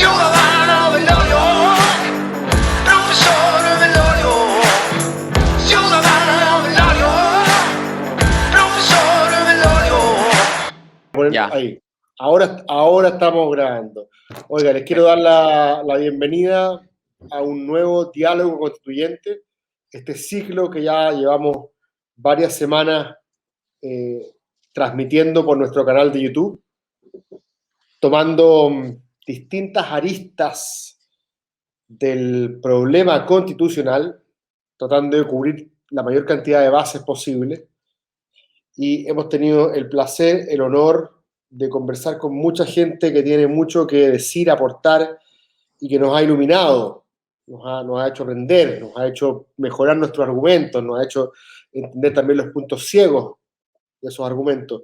Ciudadano Velorio, profesor Velorio, ciudadano Velorio, profesor Velorio. Ya. Ahí. Ahora estamos grabando. Oiga, les quiero dar la bienvenida a un nuevo diálogo constituyente, este ciclo que ya llevamos varias semanas transmitiendo por nuestro canal de YouTube, tomando distintas aristas del problema constitucional, tratando de cubrir la mayor cantidad de bases posible. Y hemos tenido el placer, el honor de conversar con mucha gente que tiene mucho que decir, aportar y que nos ha iluminado, nos ha hecho aprender, nos ha hecho mejorar nuestros argumentos, nos ha hecho entender también los puntos ciegos de esos argumentos.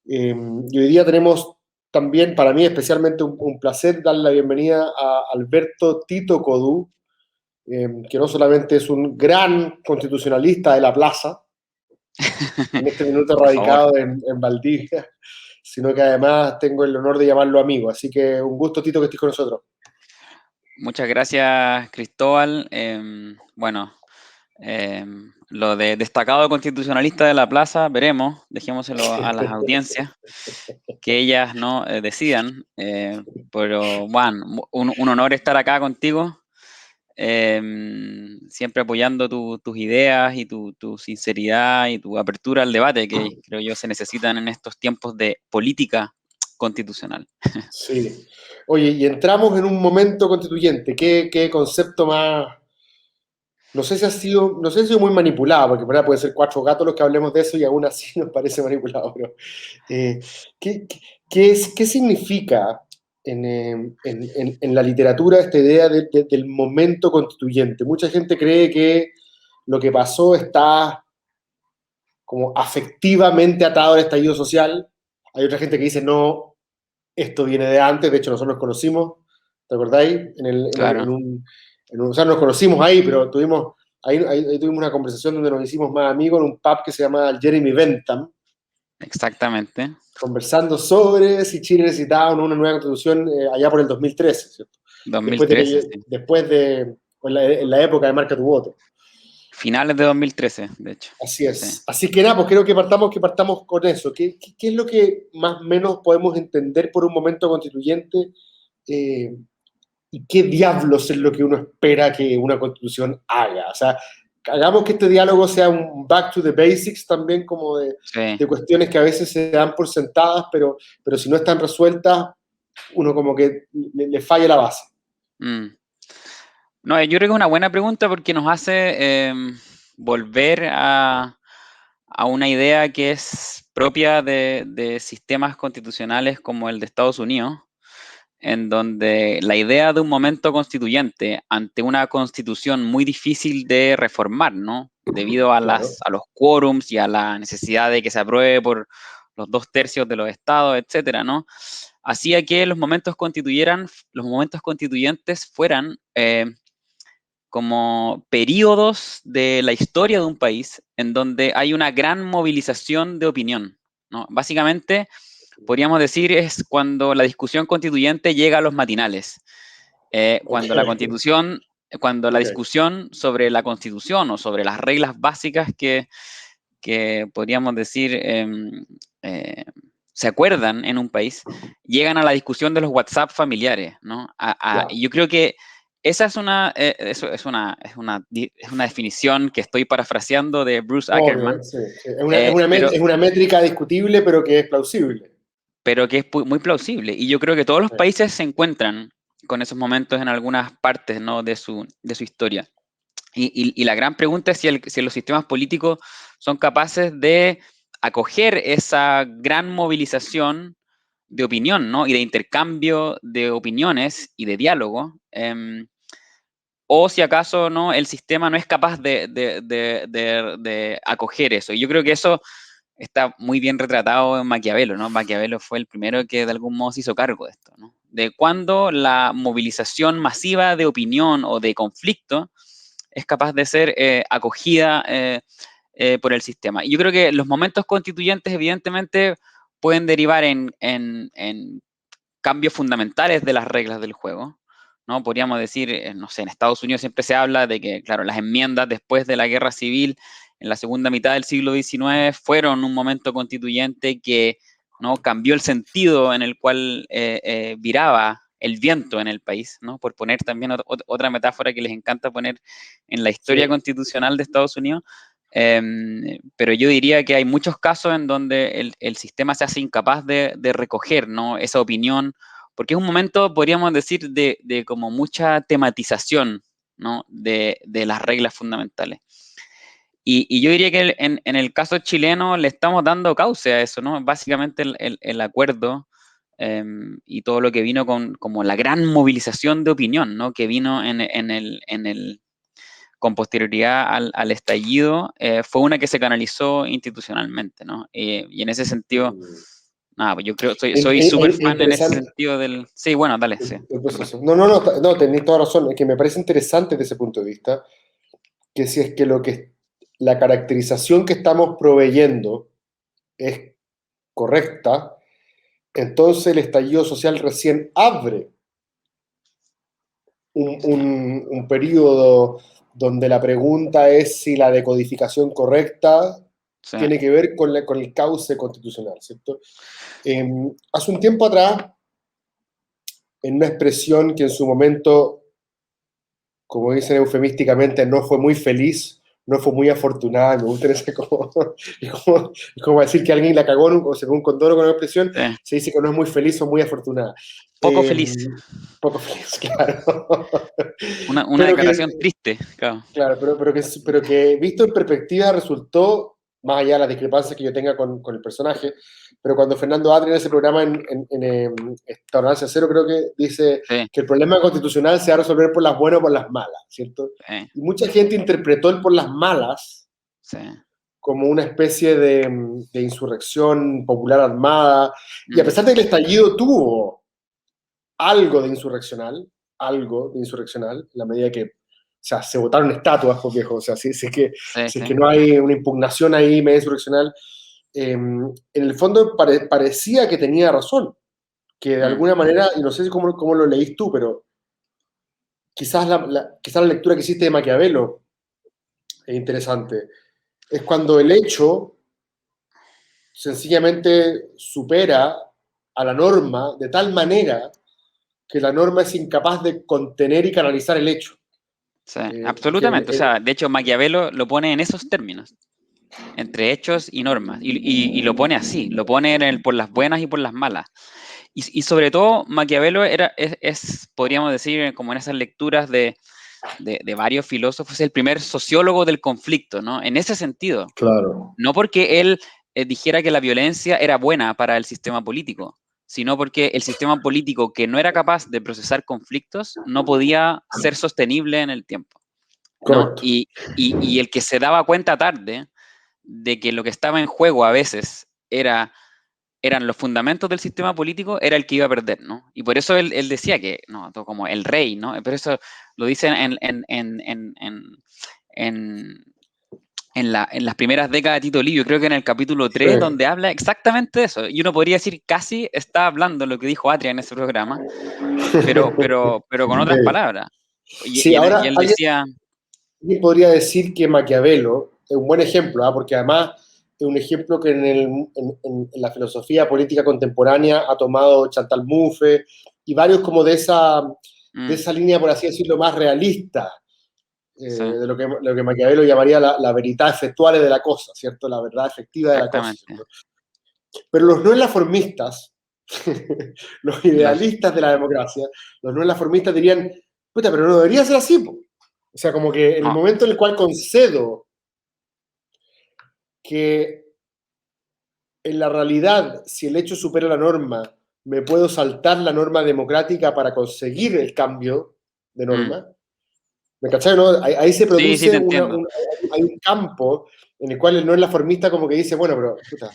Y hoy día tenemos también, para mí especialmente, un placer darle la bienvenida a Alberto Tito Codú, que no solamente es un gran constitucionalista de la plaza, en este minuto radicado en Valdivia, sino que además tengo el honor de llamarlo amigo. Así que un gusto, Tito, que estés con nosotros. Muchas gracias, Cristóbal. Lo de destacado constitucionalista de la plaza, veremos, dejémoselo a las audiencias, que ellas no decidan. Pero, Juan, un honor estar acá contigo, siempre apoyando tus ideas y tu sinceridad y tu apertura al debate, que creo yo se necesitan en estos tiempos de política constitucional. Sí. Oye, y entramos en un momento constituyente. ¿Qué concepto más? No sé si ha sido muy manipulado, porque ¿verdad? Puede ser cuatro gatos los que hablemos de eso y aún así nos parece manipulado, pero eh, ¿qué, qué significa en la literatura esta idea del momento constituyente? Mucha gente cree que lo que pasó está como afectivamente atado al estallido social. Hay otra gente que dice, no, esto viene de antes, de hecho nosotros nos conocimos, ¿te acordáis? Claro. O sea, nos conocimos ahí, pero ahí tuvimos una conversación donde nos hicimos más amigos en un pub que se llama Jeremy Bentham, Exactamente. conversando sobre si Chile necesitaba una nueva constitución allá por el 2013, ¿cierto? 2013, sí. En la época de Marca tu Voto. Finales de 2013, de hecho. Así es. Sí. Así que nada, pues creo que partamos con eso. ¿Qué es lo que más o menos podemos entender por un momento constituyente? ¿Y qué diablos es lo que uno espera que una constitución haga? O sea, hagamos que este diálogo sea un back to the basics también, como de cuestiones que a veces se dan por sentadas, pero si no están resueltas, uno como que le falla la base. No, yo creo que es una buena pregunta porque nos hace volver a una idea que es propia de sistemas constitucionales como el de Estados Unidos, en donde la idea de un momento constituyente ante una constitución muy difícil de reformar, ¿no? Debido a Claro. a los quórums y a la necesidad de que se apruebe por los 2/3 de los estados, etcétera, ¿no? Hacía que los momentos constituyentes fueran como periodos de la historia de un país en donde hay una gran movilización de opinión, ¿no? Básicamente, podríamos decir, es cuando la discusión constituyente llega a los matinales. Cuando la constitución, cuando la discusión sobre la constitución o sobre las reglas básicas que podríamos decir se acuerdan en un país, llegan a la discusión de los WhatsApp familiares, ¿no? Y yo creo que esa es una definición que estoy parafraseando de Bruce Ackerman. Sí. Es una métrica discutible, pero que es plausible. Pero que es muy plausible. Y yo creo que todos los países se encuentran con esos momentos en algunas partes, ¿no? de su historia. Y la gran pregunta es si los sistemas políticos son capaces de acoger esa gran movilización de opinión, ¿no? Y de intercambio de opiniones y de diálogo, o si acaso no, el sistema no es capaz de acoger eso. Y yo creo que eso está muy bien retratado en Maquiavelo, ¿no? Maquiavelo fue el primero que de algún modo se hizo cargo de esto, ¿no? De cuando la movilización masiva de opinión o de conflicto es capaz de ser acogida por el sistema. Y yo creo que los momentos constituyentes, evidentemente, pueden derivar en cambios fundamentales de las reglas del juego, ¿no? Podríamos decir, no sé, en Estados Unidos siempre se habla de que, claro, las enmiendas después de la Guerra Civil en la segunda mitad del siglo XIX fueron un momento constituyente que, ¿no?, cambió el sentido en el cual viraba el viento en el país, ¿no? Por poner también otra metáfora que les encanta poner en la historia Sí. constitucional de Estados Unidos. Pero yo diría que hay muchos casos en donde el sistema se hace incapaz de recoger, ¿no?, esa opinión, porque es un momento, podríamos decir, de como mucha tematización, ¿no?, de las reglas fundamentales. Y yo diría que en el caso chileno le estamos dando cauce a eso, ¿no? Básicamente el acuerdo y todo lo que vino como la gran movilización de opinión, ¿no?, que vino con posterioridad al estallido, fue una que se canalizó institucionalmente, ¿no? Y en ese sentido, nada, pues yo creo, soy súper Es fan en ese interesante sentido del... Sí, bueno, dale, sí. el proceso. No, tenés toda razón. Es que me parece interesante desde ese punto de vista que si es que la caracterización que estamos proveyendo es correcta, entonces el estallido social recién abre un periodo donde la pregunta es si la decodificación correcta Sí. tiene que ver con el cauce constitucional, ¿cierto? Hace un tiempo atrás, en una expresión que en su momento, como dicen eufemísticamente, no fue muy feliz, no fue muy afortunada, me gusta ese como, es como decir que alguien la cagó o se pone un condoro con una expresión, Sí. se dice que no es muy feliz o muy afortunada. Poco feliz. Poco feliz, claro. Una Pero que, declaración triste, claro. claro, pero que visto en perspectiva resultó, más allá de las discrepancias que yo tenga con el personaje, pero cuando Fernando Atri en ese programa en Tolerancia Cero creo que dice Sí, que el problema constitucional se va a resolver por las buenas o por las malas, ¿cierto? sí, Y mucha gente interpretó el por las malas sí. como una especie de insurrección popular armada, y a Mm, pesar de que el estallido tuvo algo de insurreccional, en la medida que, o sea, se votaron estatuas, pues, viejo, o sea, si es que, sí, si es sí. que no hay una impugnación ahí medio insurreccional, en el fondo parecía que tenía razón, que de Mm, alguna manera, y no sé si cómo lo leís tú, pero quizás la lectura que hiciste de Maquiavelo es interesante. Es cuando el hecho sencillamente supera a la norma de tal manera que la norma es incapaz de contener y canalizar el hecho. sí, Que absolutamente. O sea, de hecho, Maquiavelo lo pone en esos términos, entre hechos y normas. Y lo pone así, lo pone por las buenas y por las malas. Y sobre todo, Maquiavelo podríamos decir, como en esas lecturas de varios filósofos, el primer sociólogo del conflicto, ¿no? En ese sentido. Claro. No porque él dijera que la violencia era buena para el sistema político, sino porque el sistema político que no era capaz de procesar conflictos no podía ser sostenible en el tiempo, ¿no? Correcto. Y el que se daba cuenta tarde de que lo que estaba en juego a veces eran los fundamentos del sistema político, era el que iba a perder, ¿no? Y por eso él decía que, no, como el rey, ¿no? Pero eso lo dicen en las primeras décadas de Tito Livio, creo que en el capítulo 3, Sí. donde habla exactamente de eso. Y uno podría decir, casi está hablando lo que dijo Atria en ese programa, pero con otras Sí. palabras. Sí, Y ahora él alguien decía, podría decir que Maquiavelo es un buen ejemplo, ¿ah? Porque además es un ejemplo que en la filosofía política contemporánea ha tomado Chantal Mouffe y varios como de esa línea, por así decirlo, más realista, sí, de lo que Maquiavelo llamaría la verità effettuale de la cosa, ¿cierto? La verdad efectiva de la cosa, exactamente. ¿cierto? Pero los no enlaformistas, los Los, idealistas de la democracia, los no enlaformistas dirían, puta, pero no debería ser así, po. O sea, como que en el no, momento en el cual concedo que en la realidad, si el hecho supera la norma, me puedo saltar la norma democrática para conseguir el cambio de mm, norma, ¿me cachai? ¿No? Ahí se sí, sí, produce te entiendo. hay un campo en el cual el no enlaformista como que dice, bueno, pero, puta,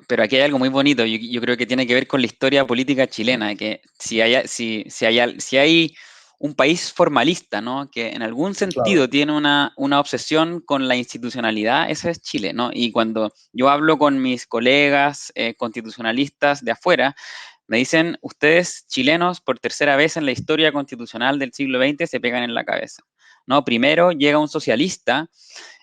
Pero aquí hay algo muy bonito, yo creo que tiene que ver con la historia política chilena, que si hay un país formalista, ¿no? Que en algún sentido Claro. tiene una obsesión con la institucionalidad, ese es Chile, ¿no? Y cuando yo hablo con mis colegas constitucionalistas de afuera, me dicen, ustedes chilenos por tercera vez en la historia constitucional del siglo XX se pegan en la cabeza, ¿no? Primero llega un socialista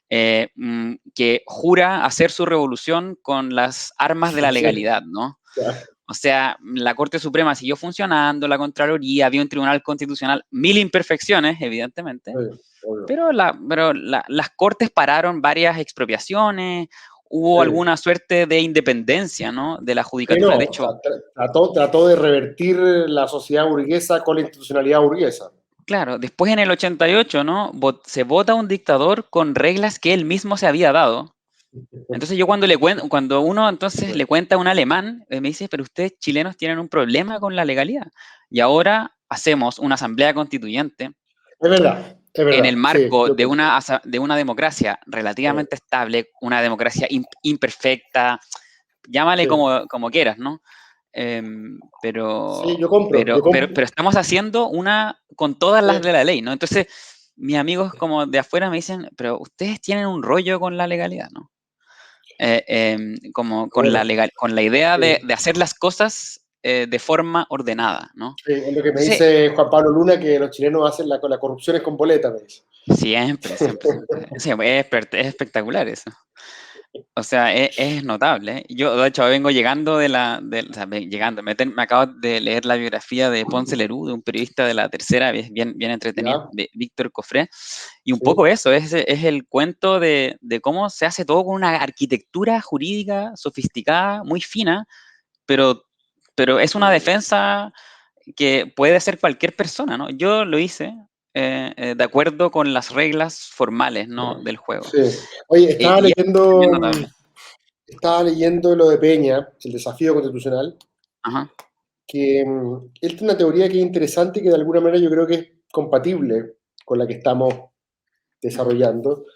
que jura hacer su revolución con las armas de la Sí, legalidad, ¿no? claro. O sea, la Corte Suprema siguió funcionando, la Contraloría, había un Tribunal Constitucional, mil imperfecciones, evidentemente, Sí, obvio. pero las Cortes pararon varias expropiaciones, hubo Sí. alguna suerte de independencia, ¿no? De la Sí, judicatura. no, De o sea, hecho, trató de revertir la sociedad burguesa con la institucionalidad burguesa. claro, después en el 88, ¿no? Se vota un dictador con reglas que él mismo se había dado. Entonces yo cuando uno entonces le cuenta a un alemán, me dice, pero ustedes chilenos tienen un problema con la legalidad. Y ahora hacemos una asamblea constituyente Es en el verdad, sí, marco de una democracia relativamente estable, una democracia imperfecta, llámale sí, como quieras, ¿no? Em, sí, pero, yo compro, yo compro. pero estamos haciendo una con todas las Sí, de la ley, ¿no? Entonces, mis amigos como de afuera me dicen, pero ustedes tienen un rollo con la legalidad, ¿no? Como bueno, con la idea sí, de hacer las cosas de forma ordenada, ¿no? sí, es lo que me Entonces, dice Juan Pablo Luna, que los chilenos hacen la corrupción es con boleta, me dice. siempre, siempre, siempre. Sí, es espectacular eso. O sea, es notable. Yo, de hecho, vengo llegando o sea, llegando, me acabo de leer la biografía de Ponce Lerú, de un periodista de La Tercera, bien entretenida, ¿Ya? de Víctor Cofré, y un poco Sí, eso, es el cuento de cómo se hace todo con una arquitectura jurídica sofisticada, muy fina, pero, pero es una defensa que puede hacer cualquier persona, ¿no? Yo lo hice de acuerdo con las reglas formales, ¿no? Del juego. sí. Oye, Y es bien notable. estaba leyendo lo de Peña, el desafío constitucional, Ajá. que él tiene una teoría que es interesante y que de alguna manera yo creo que es compatible con la que estamos Ujú, desarrollando.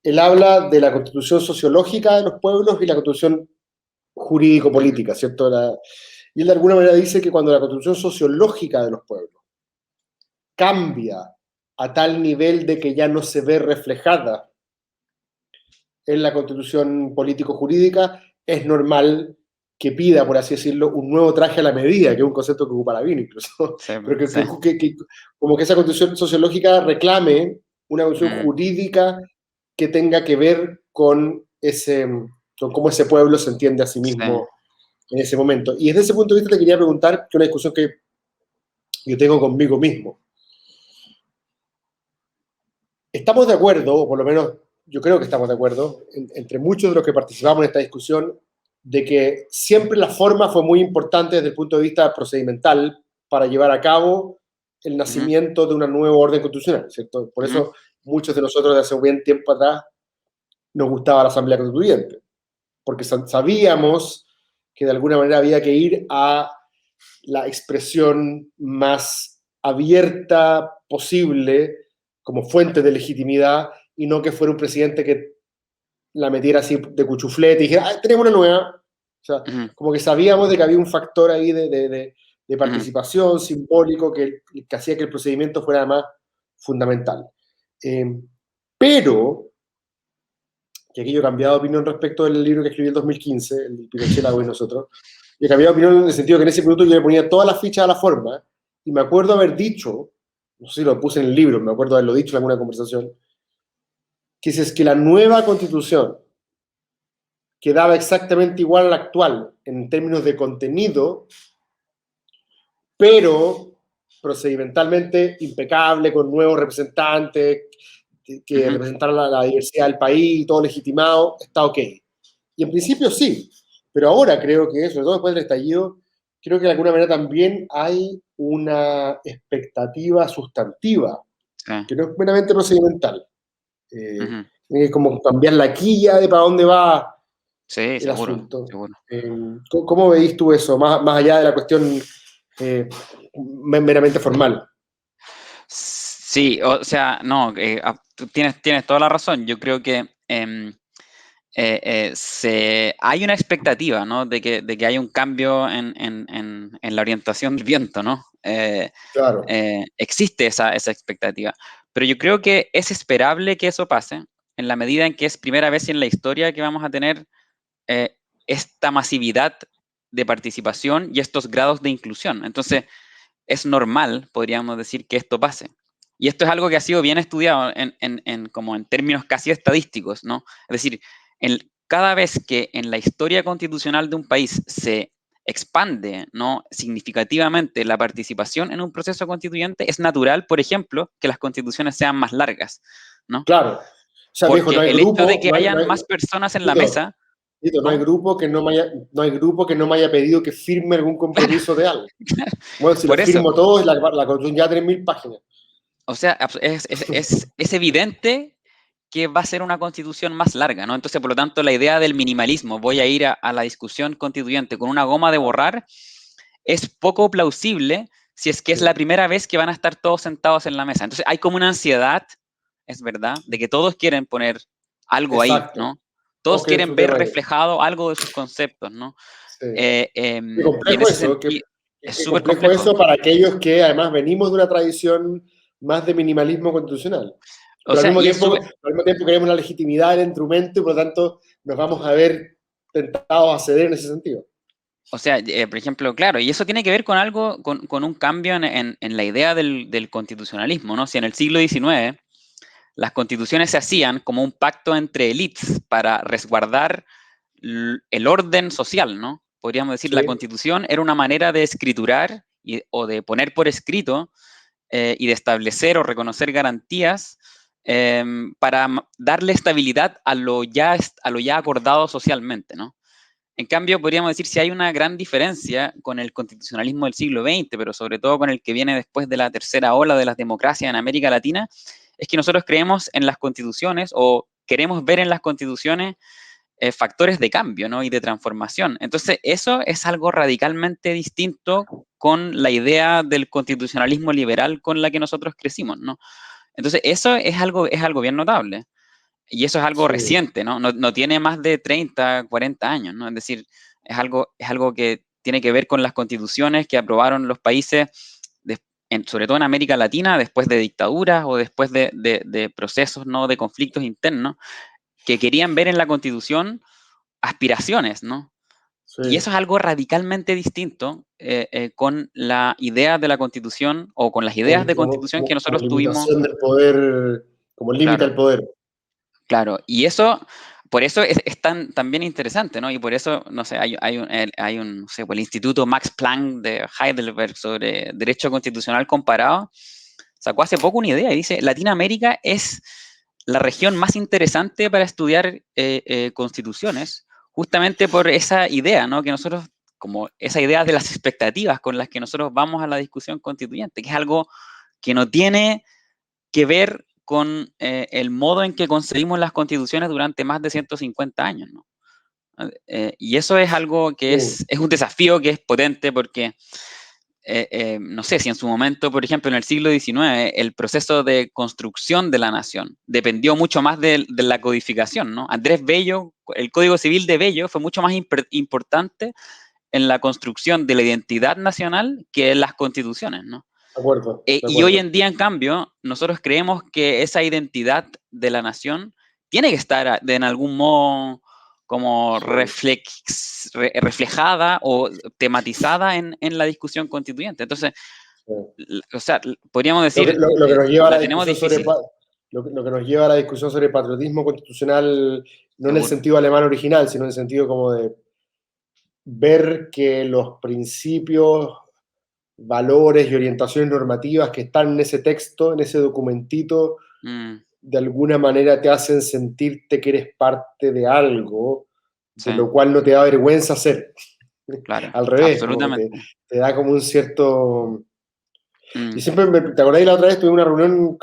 Él habla de la constitución sociológica de los pueblos y la constitución ujú, jurídico-política, ¿cierto? Y él de alguna manera dice que cuando la constitución sociológica de los pueblos cambia a tal nivel de que ya no se ve reflejada en la constitución político-jurídica, es normal que pida, por así decirlo, un nuevo traje a la medida, que es un concepto que ocupa Lavín incluso, sí, pero sí. como que esa constitución sociológica reclame una constitución Mm, jurídica que tenga que ver con cómo ese pueblo se entiende a sí sí. mismo en ese momento. Y desde ese punto de vista te quería preguntar, que una discusión que yo tengo conmigo mismo. Estamos de acuerdo, o por lo menos yo creo que estamos de acuerdo, entre muchos de los que participamos en esta discusión, de que siempre la forma fue muy importante desde el punto de vista procedimental para llevar a cabo el Ujú, nacimiento de una nueva orden constitucional, ¿cierto? Por ujú, eso muchos de nosotros de hace un buen tiempo atrás nos gustaba la Asamblea Constituyente, porque sabíamos que de alguna manera había que ir a la expresión más abierta posible como fuente de legitimidad y no que fuera un presidente que la metiera así de cuchuflete y dijera, ah, tenemos una nueva. O sea, ujú, como que sabíamos de que había un factor ahí de ujú. participación simbólico que hacía que el procedimiento fuera además fundamental. Eh, pero, que aquí yo he cambiado de opinión respecto del libro que escribí en 2015, el Pinochet, la y nosotros, yo he cambiado de opinión en el sentido que en ese minuto yo le ponía todas las fichas a la forma y me acuerdo haber dicho, no sé si lo puse en el libro, me acuerdo haberlo dicho en alguna conversación, que si es que la nueva constitución quedaba exactamente igual a la actual en términos de contenido, pero procedimentalmente impecable, con nuevos representantes que Ujú, representaran la diversidad del país, todo legitimado, está ok. Y en principio sí, pero ahora creo que, sobre todo después del estallido, creo que de alguna manera también hay una expectativa sustantiva, sí, que no es meramente procedimental. ujú. Es como cambiar la quilla de para dónde va Sí, el seguro, asunto. seguro. ¿Cómo veis tú eso, más allá de la cuestión eh, meramente formal? Sí, o sea, no, tú tienes toda la razón. Yo creo que hay una expectativa, ¿no? de que hay un cambio en la orientación del viento, ¿no? Claro, Existe esa expectativa. Pero yo creo que es esperable que eso pase en la medida en que es primera vez en la historia que vamos a tener esta masividad de participación y estos grados de inclusión. Entonces, es normal, podríamos decir, que esto pase. Y esto es algo que ha sido bien estudiado como en términos casi estadísticos, ¿no? Es decir, cada vez que en la historia constitucional de un país se expande, ¿no?, significativamente la participación en un proceso constituyente, es natural, por ejemplo, que las constituciones sean más largas, ¿no? claro. O sea, viejo, no Porque hay el hecho de grupo, que hayan más personas en la Tito, mesa, Tito, no hay ¿no? grupo que no hay grupo que no me haya pedido que firme algún compromiso de algo. Bueno, si lo Por eso, firmo todo, la constitución ya tiene 1000 páginas. o sea, es evidente que va a ser una constitución más larga, ¿no? Entonces, por lo tanto, la idea del minimalismo, voy a ir a la discusión constituyente con una goma de borrar, es poco plausible si es que es la primera vez que van a estar todos sentados en la mesa. Entonces, hay como una ansiedad, es verdad, de que todos quieren poner algo ahí, Exacto. ¿no? Todos Todos quieren quieren su ver tema ahí. reflejado algo de sus conceptos, ¿no? Sí. Qué Y en complejo ese eso, sentido, es qué súper complejo complejo. eso para aquellos que además venimos de una tradición más de minimalismo constitucional. O Pero sea, y es súper, al mismo tiempo queremos la legitimidad del instrumento y por lo tanto nos vamos a ver tentados a ceder en ese sentido. o sea, por ejemplo, claro, y eso tiene que ver con algo, con un cambio en la idea del constitucionalismo, ¿no? Si en el siglo XIX las constituciones se hacían como un pacto entre élites para resguardar el orden social, ¿no? Podríamos decir, la Sí, constitución era una manera de escriturar o de poner por escrito y de establecer o reconocer garantías para darle estabilidad a lo ya acordado socialmente, ¿no? En cambio, podríamos decir si hay una gran diferencia con el constitucionalismo del siglo XX, pero sobre todo con el que viene después de la tercera ola de las democracias en América Latina, es que nosotros creemos en las constituciones o queremos ver en las constituciones factores de cambio, ¿no?, y de transformación. Entonces, eso es algo radicalmente distinto con la idea del constitucionalismo liberal con la que nosotros crecimos, ¿no? Entonces, eso es algo bien notable. Y eso es algo sí. reciente, ¿no? No tiene más de 30, 40 años, ¿no? Es decir, es algo que tiene que ver con las constituciones que aprobaron los países, sobre todo en América Latina, después de dictaduras o después de procesos, ¿no?, de conflictos internos, que querían ver en la constitución aspiraciones, ¿no? Y Sí. eso es algo radicalmente distinto con la idea de la constitución o con las ideas de constitución que Como nosotros tuvimos, limitación del poder, como límite al claro. poder. Claro, y eso, por eso es tan bien interesante, ¿no? Y por eso, no sé, no sé, pues el Instituto Max Planck de Heidelberg sobre Derecho Constitucional Comparado, sacó hace poco una idea y dice, Latinoamérica es la región más interesante para estudiar constituciones, justamente por esa idea, ¿no? Que nosotros, como esa idea de las expectativas con las que nosotros vamos a la discusión constituyente, que es algo que no tiene que ver con el modo en que concebimos las constituciones durante más de 150 años, ¿no? Y eso es algo que Sí. es un desafío que es potente porque, no sé, si en su momento, por ejemplo, en el siglo XIX, el proceso de construcción de la nación dependió mucho más de la codificación, ¿no? Andrés Bello, el Código Civil de Bello fue mucho más importante en la construcción de la identidad nacional que en las constituciones, ¿no? De acuerdo, de Y hoy acuerdo. en día, en cambio, nosotros creemos que esa identidad de la nación tiene que estar en algún modo como Sí. reflejada o tematizada en la discusión constituyente. Entonces, Sí. o sea, podríamos Lo que, decir, lo que nos lleva a la la tenemos discusión sobre difícil, lo que nos lleva a la discusión sobre patriotismo constitucional, no en el seguro. sentido alemán original, sino en el sentido como de ver que los principios, valores y orientaciones normativas que están en ese texto, en ese documentito, Mm, de alguna manera te hacen sentirte que eres parte de algo, sí, de lo cual no te da vergüenza ser. claro, Al revés, como que absolutamente. te da como un cierto... Y Mm, siempre, ¿te acordás la otra vez? Tuve una reunión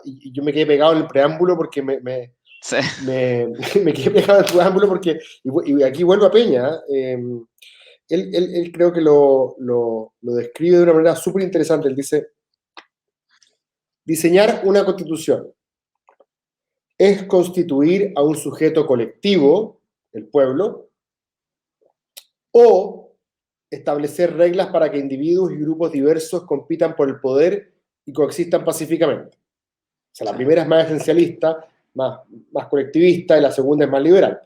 y yo me quedé pegado en el preámbulo porque sí, me quedé pegado en el preámbulo porque, y aquí vuelvo a Peña, él creo que lo describe de una manera súper interesante. Él dice, diseñar una constitución es constituir a un sujeto colectivo, el pueblo, o establecer reglas para que individuos y grupos diversos compitan por el poder y coexistan pacíficamente. O sea, la Sí. primera es más esencialista, más colectivista, y la segunda es más liberal.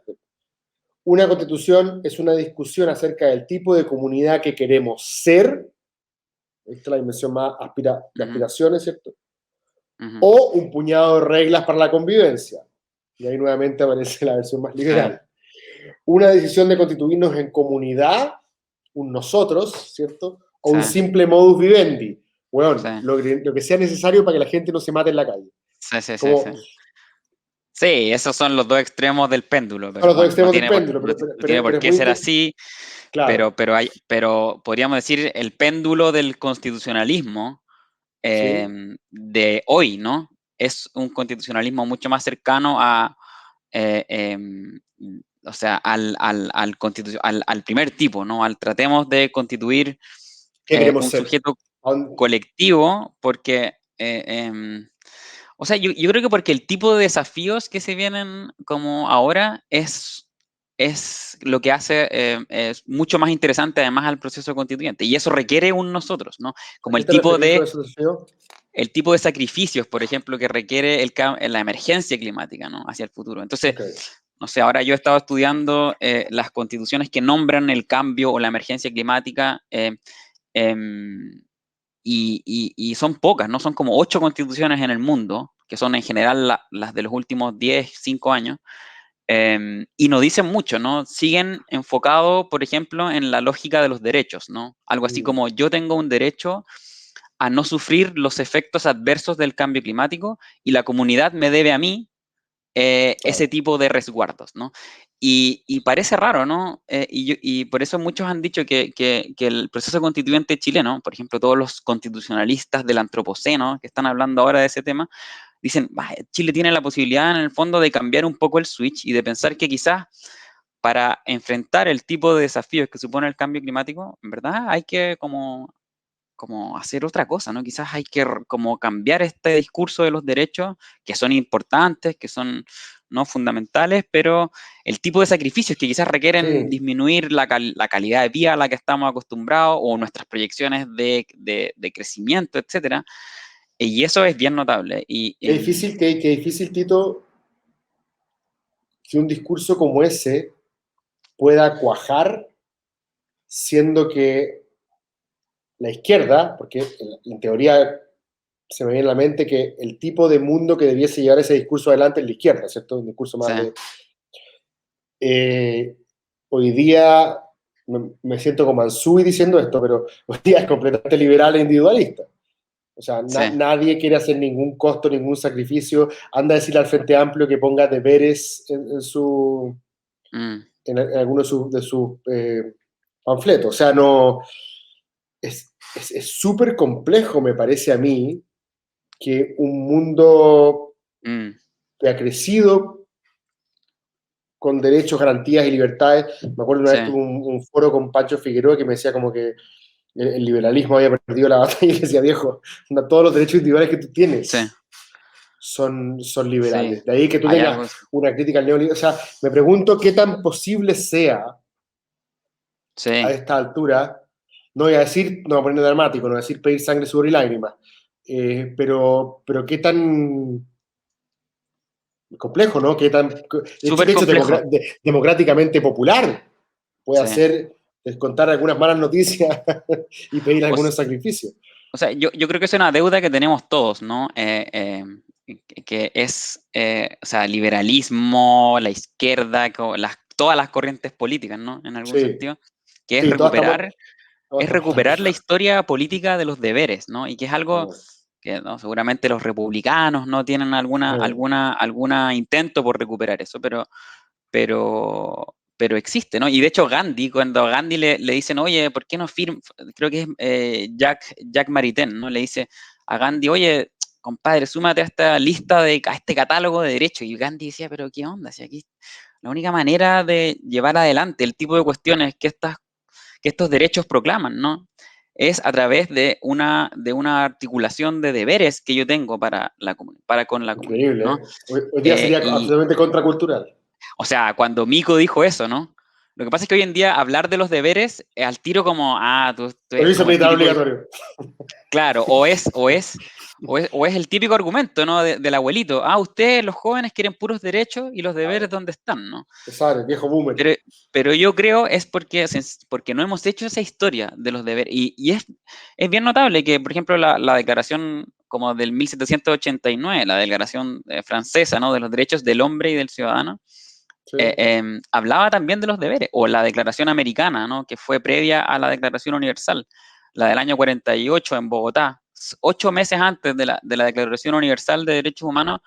Una constitución es una discusión acerca del tipo de comunidad que queremos ser, esta es la dimensión más de aspiraciones, ¿cierto? O un puñado de reglas para la convivencia. Y ahí nuevamente aparece la versión más liberal. Una decisión de constituirnos en comunidad, un nosotros, ¿cierto? O un Sí. simple modus vivendi. Bueno, Sí. lo que sea necesario para que la gente no se mate en la calle. Sí, sí, sí, Como, sí. Sí, esos son los dos extremos del péndulo, son pero los dos bueno, extremos del péndulo, no tiene por pero es qué muy ser así, claro, pero podríamos decir el péndulo del constitucionalismo ¿sí? de hoy, ¿no? Es un constitucionalismo mucho más cercano a, eh, em, o sea, al primer tipo, ¿no? Al tratemos de constituir ¿Qué queremos un ser? sujeto colectivo, porque, o sea, yo creo que porque el tipo de desafíos que se vienen como ahora es lo que hace es mucho más interesante además al proceso constituyente. Y eso requiere un nosotros, ¿no? ¿A Como qué te referís con ese desafío? el tipo de sacrificios, por ejemplo, que requiere la emergencia climática, ¿no? Hacia el futuro. Entonces, Okay. no sé, ahora yo he estado estudiando las constituciones que nombran el cambio o la emergencia climática em, y son pocas, ¿no? Son como 8 constituciones en el mundo, que son en general las de los últimos 10, 5 años, y no dicen mucho, ¿no? Siguen enfocados, por ejemplo, en la lógica de los derechos, ¿no? Algo así como yo tengo un derecho a no sufrir los efectos adversos del cambio climático y la comunidad me debe a mí ese Claro. tipo de resguardos, ¿no? Y parece raro, ¿no? Y por eso muchos han dicho que el proceso constituyente chileno, por ejemplo, todos los constitucionalistas del antropoceno que están hablando ahora de ese tema, dicen, Chile tiene la posibilidad en el fondo de cambiar un poco el switch y de pensar que quizás para enfrentar el tipo de desafíos que supone el cambio climático, en verdad hay que como hacer otra cosa, ¿no? Quizás hay que como cambiar este discurso de los derechos, que son importantes, que son no fundamentales, pero el tipo de sacrificios que quizás requieren Sí. disminuir la calidad de vida a la que estamos acostumbrados o nuestras proyecciones de crecimiento, etcétera. Y eso es bien notable. Qué difícil, Tito, que un discurso como ese pueda cuajar, siendo que la izquierda, porque en teoría se me viene a la mente que el tipo de mundo que debiese llevar ese discurso adelante es la izquierda, ¿cierto? Un discurso sí, más de... hoy día me siento como Ansui diciendo esto, pero hoy día es completamente liberal e individualista. O sea, sí, nadie quiere hacer ningún costo, ningún sacrificio. Anda a decirle al Frente Amplio que ponga deberes mm, en alguno de sus panfletos. O sea, no... Es súper complejo, me parece a mí, que un mundo mm, que ha crecido con derechos, garantías y libertades. Me acuerdo una sí, vez tuve un foro con Pancho Figueroa que me decía como que el liberalismo había perdido la batalla y decía, viejo, todos los derechos individuales que tú sí, tienes son sí, liberales. De ahí que tú hay algo tengas así. una crítica al neoliberalismo. O sea, me pregunto qué tan posible sea a Sí, esta altura, no voy a decir, no voy a poner dramático, no voy a decir pedir sangre, sudor y lágrimas, pero qué tan complejo, ¿no? Qué tan, súper de hecho, complejo. democráticamente popular puede Sí. hacer descontar algunas malas noticias y pedir O, algunos sacrificios. O sea, yo creo que es una deuda que tenemos todos, ¿no? Que es, o sea, liberalismo, la izquierda, todas las corrientes políticas, ¿no? En algún Sí, sentido, que sí, todos es estamos recuperar la cambiando. historia política de los deberes, ¿no? Y que es algo que ¿no? seguramente los republicanos no tienen alguna intento por recuperar eso, pero existe, ¿no? Y de hecho Gandhi, cuando a Gandhi le dicen, oye, ¿por qué no firma? Creo que es Jack Maritain, ¿no? Le dice a Gandhi, oye, compadre, súmate a esta lista, a este catálogo de derechos. Y Gandhi decía, pero ¿qué onda? Si aquí la única manera de llevar adelante el tipo de cuestiones que estos derechos proclaman, ¿no? es a través de una articulación de deberes que yo tengo para con la comunidad, Increíble, ¿no? ¿eh? Hoy día sería Y, absolutamente contracultural. o sea, cuando Mico dijo eso, ¿no? Lo que pasa es que hoy en día hablar de los deberes al tiro como, tú eres Servicio como el militar típico, obligatorio. claro, o es el típico argumento, ¿no? Del abuelito. Ustedes, los jóvenes, quieren puros derechos y los deberes, Claro, ¿dónde están, no? el viejo boomer. Pero yo creo es porque no hemos hecho esa historia de los deberes. Y es bien notable que, por ejemplo, la declaración como del 1789, la declaración francesa, ¿no? De los derechos del hombre y del ciudadano, Sí, hablaba también de los deberes, o la declaración americana, ¿no? Que fue previa a la declaración universal, la del año 48 en Bogotá, 8 meses antes de la Declaración Universal de Derechos Humanos,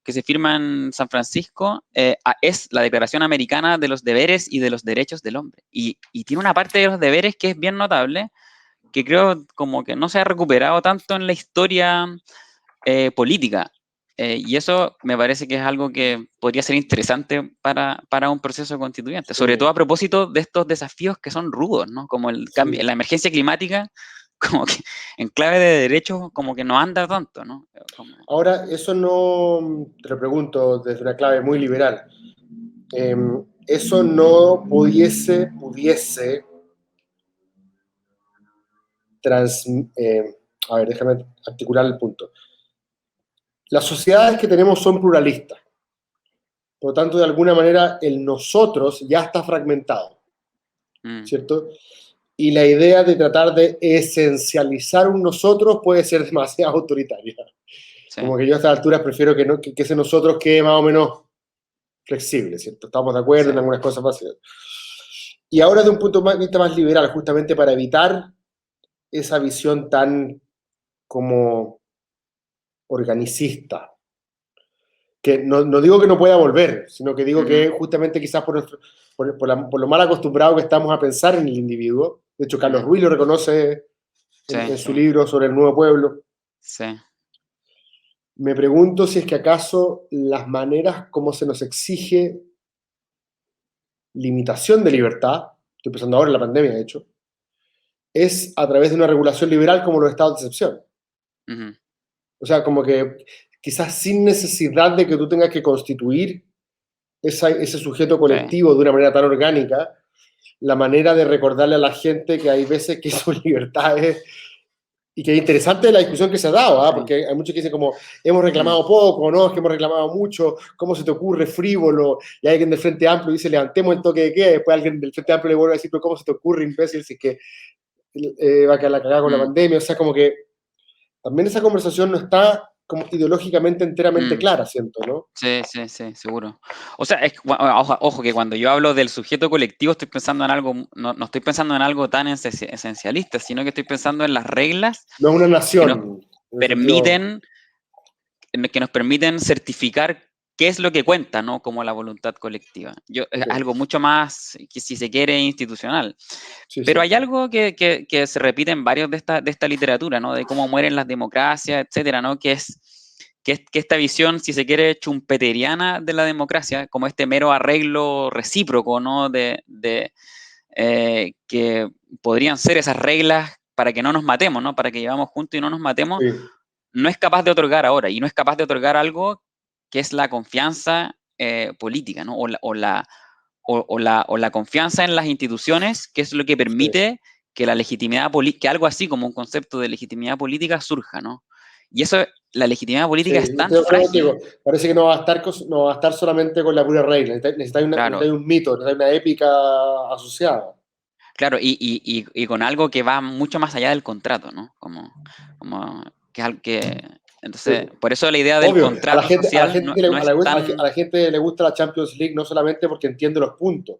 que se firma en San Francisco, es la Declaración Americana de los Deberes y de los Derechos del Hombre. Y tiene una parte de los deberes que es bien notable, que creo como que no se ha recuperado tanto en la historia política. Y eso me parece que es algo que podría ser interesante para un proceso constituyente, sobre todo sí, a propósito de estos desafíos que son rudos, ¿no? Como el cambio, sí. la emergencia climática, como que en clave de derechos como que no anda tanto, ¿no? Ahora, eso no, te lo pregunto desde una clave muy liberal, eh, eso no pudiese trans, eh, a ver, déjame articular el punto. Las sociedades que tenemos son pluralistas, por lo tanto, de alguna manera, el nosotros ya está fragmentado, Mm, ¿cierto? Y la idea de tratar de esencializar un nosotros puede ser demasiado autoritaria. sí, Como que yo a estas alturas prefiero que ese nosotros quede más o menos flexible, ¿cierto? Estamos de acuerdo sí. en algunas cosas básicas. Y ahora de un punto de vista más liberal, justamente para evitar esa visión tan como organicista, que no digo que no pueda volver, sino que digo Ujú, que justamente quizás por lo mal acostumbrado que estamos a pensar en el individuo, de hecho Carlos ujú, Ruiz lo reconoce sí, en sí, su libro sobre el nuevo pueblo, sí. me pregunto si es que acaso las maneras como se nos exige limitación de libertad, estoy pensando ahora en la pandemia de hecho, es a través de una regulación liberal como los estados de excepción. Ujú, O sea, como que quizás sin necesidad de que tú tengas que constituir ese sujeto sí, colectivo de una manera tan orgánica, la manera de recordarle a la gente que hay veces que sus libertades, y que es interesante la discusión que se ha dado, ¿ah? sí. Porque hay muchos que dicen como, hemos Mm, reclamado poco, no, es que hemos reclamado mucho, ¿cómo se te ocurre frívolo? Y alguien del Frente Amplio dice, levantemos el toque de queda, después alguien del Frente Amplio le vuelve a decir, pero ¿cómo se te ocurre, imbécil, si es que va a quedar la cagada con la mm, pandemia? O sea, como que también esa conversación no está como ideológicamente enteramente mm. clara, siento, ¿no? Sí, sí, sí, seguro. O sea, ojo, que cuando yo hablo del sujeto colectivo estoy pensando en algo, no estoy pensando en algo tan esencialista, sino que estoy pensando en las reglas No es una que nos nación, en el sentido, permiten, que nos permiten certificar qué es lo que cuenta, ¿no? Como la voluntad colectiva. Es ok, algo mucho más, que si se quiere, institucional. sí, Pero sí, hay algo que se repite en varios de esta literatura, ¿no? De cómo mueren las democracias, etcétera, ¿no? Que esta visión, si se quiere, chumpeteriana de la democracia, como este mero arreglo recíproco, ¿no? Que podrían ser esas reglas para que no nos matemos, ¿no? Para que llevamos juntos y no nos matemos, sí, no es capaz de otorgar ahora, y no es capaz de otorgar algo que es la confianza política, ¿no? O la confianza en las instituciones, que es lo que sí. permite que la legitimidad política, que algo así como un concepto de legitimidad política surja, ¿no? Y eso, la legitimidad Sí, política es yo tan estoy de acuerdo frágil, contigo. Parece que no va a estar solamente con la pura regla. claro, Necesitáis un mito, necesitáis una épica asociada. claro, y con algo que va mucho más allá del contrato, ¿no? Como que es algo que, Sí, entonces, por eso la idea del obvio, contrato social no es a tan la gente le gusta la Champions League no solamente porque entiende los puntos.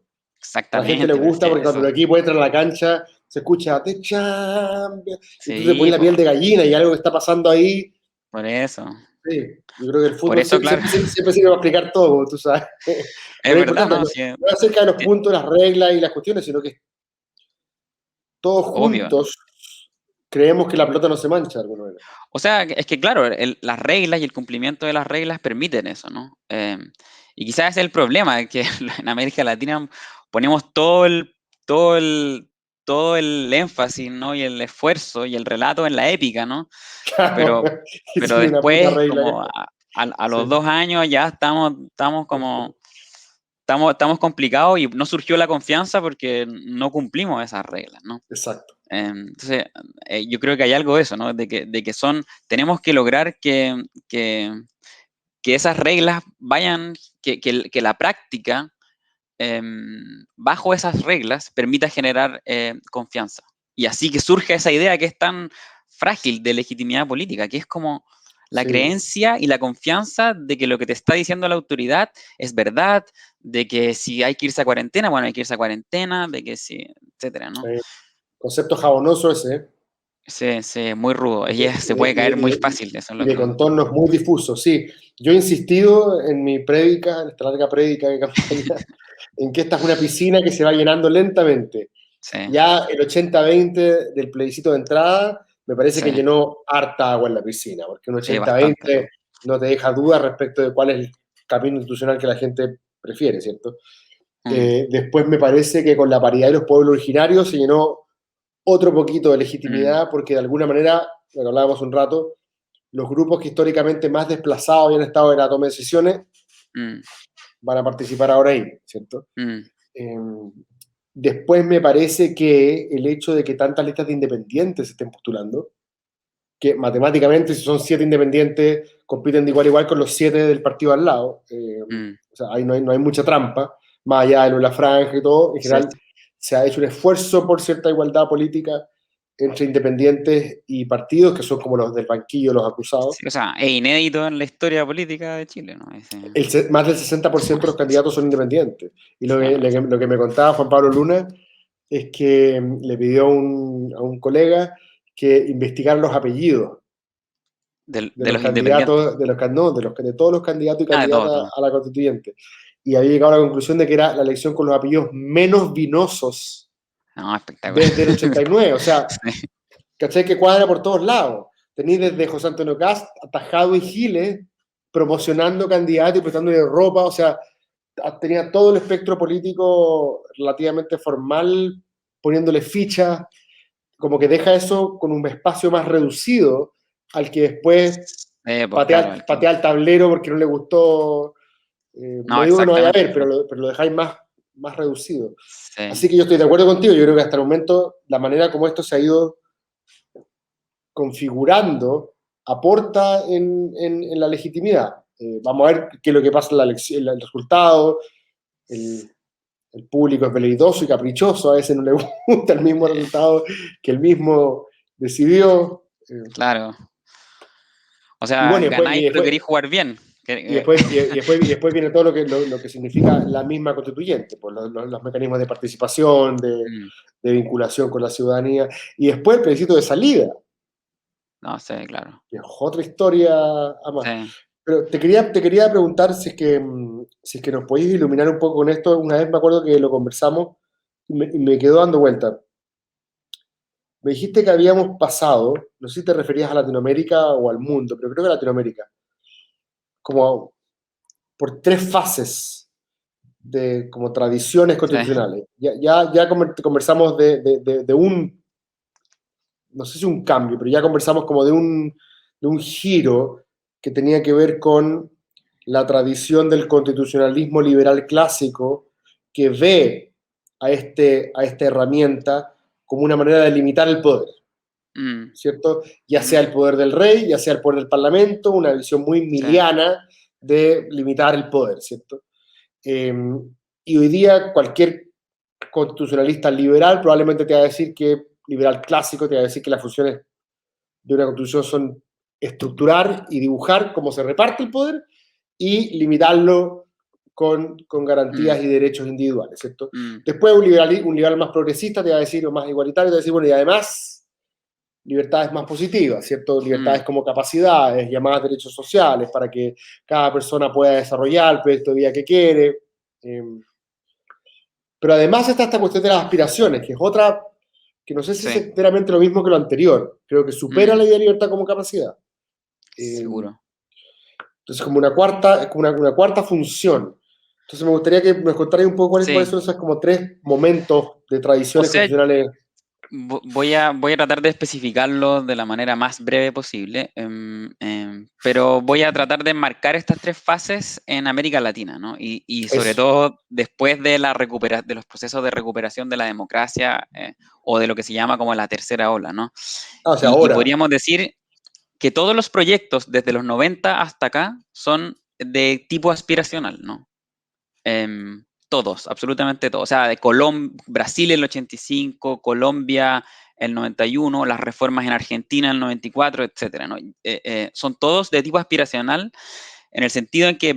A la gente le exactamente, pero es gusta que porque cuando eso, el equipo entra a la cancha se escucha The Champions y tú te sí, pones la piel de gallina y algo que está pasando ahí. por eso, Sí, yo creo que el por fútbol eso, claro, siempre sirve para explicar todo, como tú sabes. es Pero es verdad, importante, ¿no? no, Sí, no es acerca de los sí, puntos, las reglas y las cuestiones, sino que todos obvio. juntos creemos que la pelota no se mancha de alguna manera. O sea, es que claro, las reglas y el cumplimiento de las reglas permiten eso, ¿no? Y quizás ese es el problema, que en América Latina ponemos todo el, todo el énfasis, ¿no? Y el esfuerzo y el relato en la épica, ¿no? Claro, y Pero tiene una puta después, regla. como a los Sí, 2 años ya estamos como, estamos complicados y no surgió la confianza porque no cumplimos esas reglas, ¿no? exacto. Entonces, yo creo que hay algo de eso, ¿no? De que tenemos que lograr que esas reglas vayan, que la práctica bajo esas reglas permita generar confianza. Y así que surge esa idea que es tan frágil de legitimidad política, que es como la Sí. creencia y la confianza de que lo que te está diciendo la autoridad es verdad, de que si hay que irse a cuarentena, bueno, hay que irse a cuarentena, de que sí, etcétera, ¿no? Concepto jabonoso ese, ¿eh? Sí, muy rudo. Y Ella se puede caer muy fácil, eso es y lo de que... contornos muy difusos, sí. Yo he insistido en mi prédica, en esta larga prédica de campaña, en que esta es una piscina que se va llenando lentamente. Sí, Ya el 80-20 del plebiscito de entrada me parece que sí, llenó harta agua en la piscina, porque un sí, bastante. 80-20 no te deja dudas respecto de cuál es el camino institucional que la gente prefiere, ¿cierto? Mm, Después me parece que con la paridad de los pueblos originarios se llenó otro poquito de mm, legitimidad, porque de alguna manera, lo que hablábamos un rato, los grupos que históricamente más desplazados habían estado en la toma de decisiones mm, van a participar ahora ahí, ¿cierto? mm. Eh, Después me parece que el hecho de que tantas listas de independientes se estén postulando, que matemáticamente si son 7 independientes compiten de igual a igual con los 7 del partido al lado, Mm, o sea, ahí no hay mucha trampa, más allá de la franja y todo, en sí, general se ha hecho un esfuerzo por cierta igualdad política entre independientes y partidos, que son como los del banquillo, los acusados. sí, o sea, es inédito en la historia política de Chile, ¿no? Más del 60% de los candidatos son independientes. Y Sí, bueno, lo que me contaba Juan Pablo Luna es que le pidió a un colega que investigara los apellidos de de los los independientes. candidatos, no, de todos los candidatos y Ah, de todo, candidatas todo. a la constituyente. Y había llegado a la conclusión de que era la elección con los apellidos menos vinosos No, espectacular. desde el 89. O sea, Sí, ¿cachai? Que cuadra por todos lados. Tenéis desde José Antonio Cast hasta Jado y Giles promocionando candidatos y prestándole ropa. O sea, tenía todo el espectro político relativamente formal, poniéndole fichas, como que deja eso con un espacio más reducido al que después pues claro, patea el tablero porque no le gustó. No no, digo que no vaya a exactamente. haber, pero lo dejáis más reducido. Sí. Así que yo estoy de acuerdo contigo, yo creo que hasta el momento la manera como esto se ha ido configurando aporta en la legitimidad. Vamos a ver qué es lo que pasa en la elección, el resultado. El, el público es veleidoso y caprichoso, a veces no le gusta el mismo resultado que el mismo decidió. Claro. O Y sea, bueno, ganáis, pero queréis jugar bien. y después viene todo lo que significa la misma constituyente, pues los mecanismos de participación, Mm, de vinculación con la ciudadanía, y después el plebiscito de salida, no sé, claro. que es otra historia a más. Sí. Pero te quería preguntar si es que nos podéis iluminar un poco con esto. Una vez me acuerdo que lo conversamos y me quedó dando vuelta. Me dijiste que habíamos pasado, no sé si te referías a Latinoamérica o al mundo, pero creo que a Latinoamérica, como por 3 fases de como tradiciones Sí. constitucionales. Ya conversamos de un, no sé si un cambio, pero ya conversamos como de un giro que tenía que ver con la tradición del constitucionalismo liberal clásico que ve a esta herramienta como una manera de limitar el poder, Mm, ¿cierto? Ya ujú, sea el poder del rey, ya sea el poder del parlamento, una visión muy sí. miliana de limitar el poder, ¿cierto? Y hoy día cualquier constitucionalista liberal probablemente te va a decir que, liberal clásico, te va a decir que las funciones de una constitución son estructurar y dibujar cómo se reparte el poder y limitarlo con Mm, garantías y derechos individuales, ¿cierto? mm, Después un liberal más progresista te va a decir, o más igualitario, te va a decir, bueno, y además libertades más positivas, ¿cierto? Libertades mm, como capacidades, llamadas derechos sociales, para que cada persona pueda desarrollar el proyecto de vida que quiere. Eh, pero además está esta cuestión de las aspiraciones, que es otra, que no sé si es sí. enteramente lo mismo que lo anterior. Creo que supera Mm, la idea de libertad como capacidad. Eh, seguro. entonces, es como una cuarta función. Entonces, me gustaría que me contarais un poco cuáles Sí. son esos como 3 momentos de O tradiciones sea, constitucionales. Voy a tratar de especificarlo de la manera más breve posible, pero voy a tratar de enmarcar estas tres fases en América Latina, ¿no? Y sobre Eso. todo después de de los procesos de recuperación de la democracia o de lo que se llama como la tercera ola, ¿no? Ah, o sea, Y ahora. podríamos decir que todos los proyectos desde los 90 hasta acá son de tipo aspiracional, ¿no? Todos, absolutamente todos. O sea, de Brasil en el 85, Colombia el 91, las reformas en Argentina en el 94, etcétera, ¿no? Son todos de tipo aspiracional en el sentido en que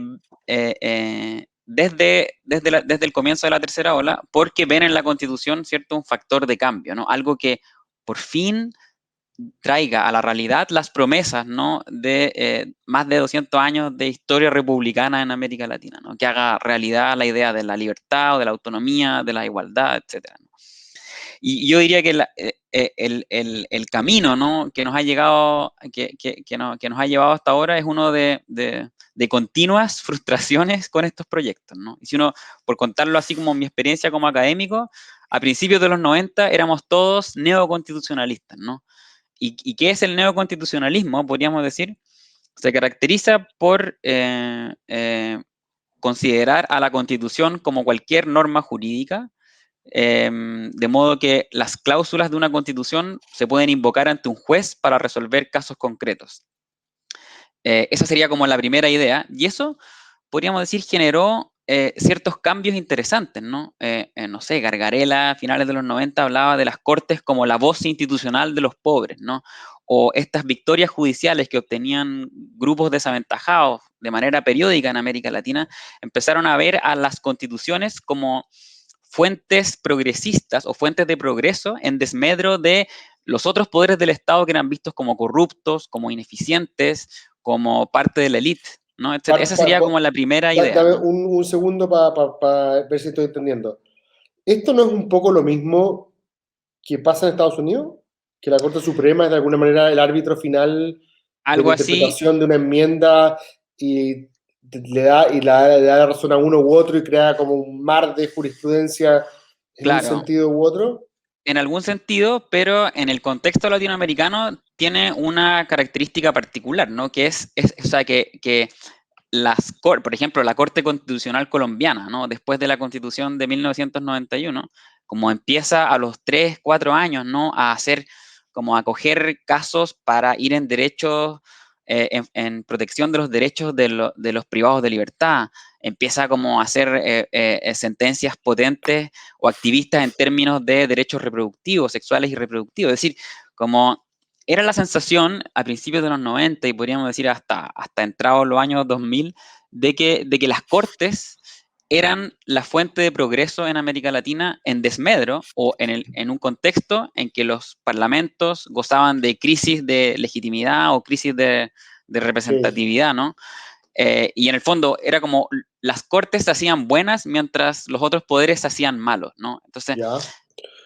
desde el comienzo de la tercera ola, porque ven en la Constitución, ¿cierto?, un factor de cambio, ¿no? Algo que por fin traiga a la realidad las promesas, ¿no?, de más de 200 años de historia republicana en América Latina, ¿no?, que haga realidad la idea de la libertad o de la autonomía, de la igualdad, etcétera, ¿no? Y yo diría que el camino, ¿no?, que nos ha llegado, que nos ha llevado hasta ahora es uno de continuas frustraciones con estos proyectos, ¿no? Y si uno, por contarlo así como mi experiencia como académico, a principios de los 90 éramos todos neoconstitucionalistas, ¿no? ¿Y qué es el neoconstitucionalismo? Podríamos decir, se caracteriza por considerar a la Constitución como cualquier norma jurídica, de modo que las cláusulas de una Constitución se pueden invocar ante un juez para resolver casos concretos. Esa sería como la primera idea, y eso, podríamos decir, generó ciertos cambios interesantes, ¿no? No sé, Gargarella a finales de los 90 hablaba de las cortes como la voz institucional de los pobres, ¿no? O estas victorias judiciales que obtenían grupos desaventajados de manera periódica en América Latina, empezaron a ver a las constituciones como fuentes progresistas o fuentes de progreso en desmedro de los otros poderes del Estado que eran vistos como corruptos, como ineficientes, como parte de la élite, ¿no? Etcétera. Esa sería como la primera idea, Dame ¿no? un segundo para ver si estoy entendiendo. ¿Esto no es un poco lo mismo que pasa en Estados Unidos? Que la Corte Suprema es de alguna manera el árbitro final de la Algo así, interpretación de una enmienda y le da la razón a uno u otro y crea como un mar de jurisprudencia en un claro, sentido u otro. en algún sentido, pero en el contexto latinoamericano tiene una característica particular, ¿no? Que o sea, que por ejemplo, la Corte Constitucional Colombiana, ¿no? Después de la Constitución de 1991, como empieza a los 3, 4 años, ¿no? A hacer, como a coger casos para ir en derechos, en protección de los derechos de los privados de libertad, empieza como a hacer sentencias potentes o activistas en términos de derechos reproductivos, sexuales y reproductivos. Es decir, como era la sensación a principios de los 90 y podríamos decir hasta entrados los años 2000, de que las cortes eran la fuente de progreso en América Latina en desmedro o en un contexto en que los parlamentos gozaban de crisis de legitimidad o crisis de Sí, representatividad, ¿no? Y en el fondo era como las cortes se hacían buenas mientras los otros poderes se hacían malos, ¿no? Entonces, ya. yo,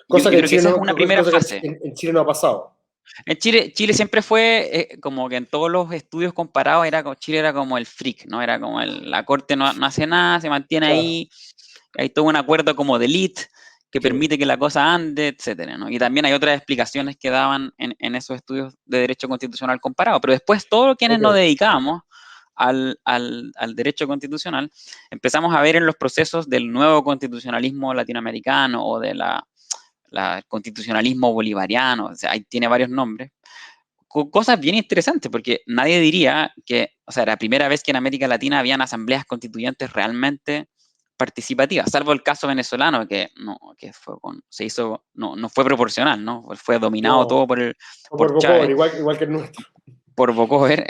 Cosa yo que en creo que Chile esa es no, una primera cosa que fase. en Chile no ha pasado. En Chile siempre fue como que en todos los estudios comparados Chile era como el freak, ¿no? Era como la corte no hace nada, se mantiene Claro, ahí, hay todo un acuerdo como de elite que sí. permite que la cosa ande, etcétera, ¿no? Y también hay otras explicaciones que daban en esos estudios de derecho constitucional comparado. Pero después, todos quienes Ok, nos dedicamos al derecho constitucional, empezamos a ver en los procesos del nuevo constitucionalismo latinoamericano o de la constitucionalismo bolivariano, o sea, ahí tiene varios nombres, cosas bien interesantes, porque nadie diría que, o sea, era la primera vez que en América Latina habían asambleas constituyentes realmente participativas, salvo el caso venezolano, que se hizo, no fue proporcional, ¿no? Fue dominado todo no, no por por poco, Chávez, igual que el nuestro. por Bocover.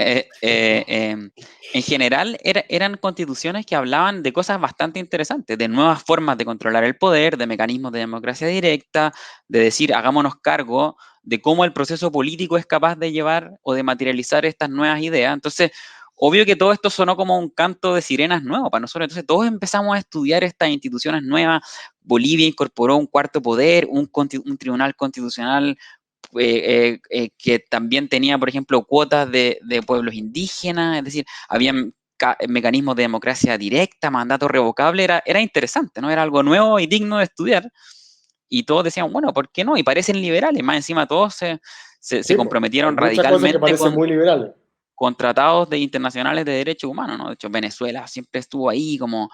En general eran constituciones que hablaban de cosas bastante interesantes, de nuevas formas de controlar el poder, de mecanismos de democracia directa, de decir, hagámonos cargo de cómo el proceso político es capaz de llevar o de materializar estas nuevas ideas. Entonces, obvio que todo esto sonó como un canto de sirenas nuevo para nosotros. Entonces, todos empezamos a estudiar estas instituciones nuevas. Bolivia incorporó un cuarto poder, un tribunal constitucional que también tenía, por ejemplo, cuotas de pueblos indígenas, es decir, había mecanismos de democracia directa, mandato revocable, era interesante, ¿no? Era algo nuevo y digno de estudiar. y todos decían, bueno, ¿por qué no? Y parecen liberales, más encima todos se Sí, comprometieron hay muchas cosas que radicalmente parecen muy liberales. con tratados internacionales de derechos humanos, ¿no? De hecho, Venezuela siempre estuvo ahí como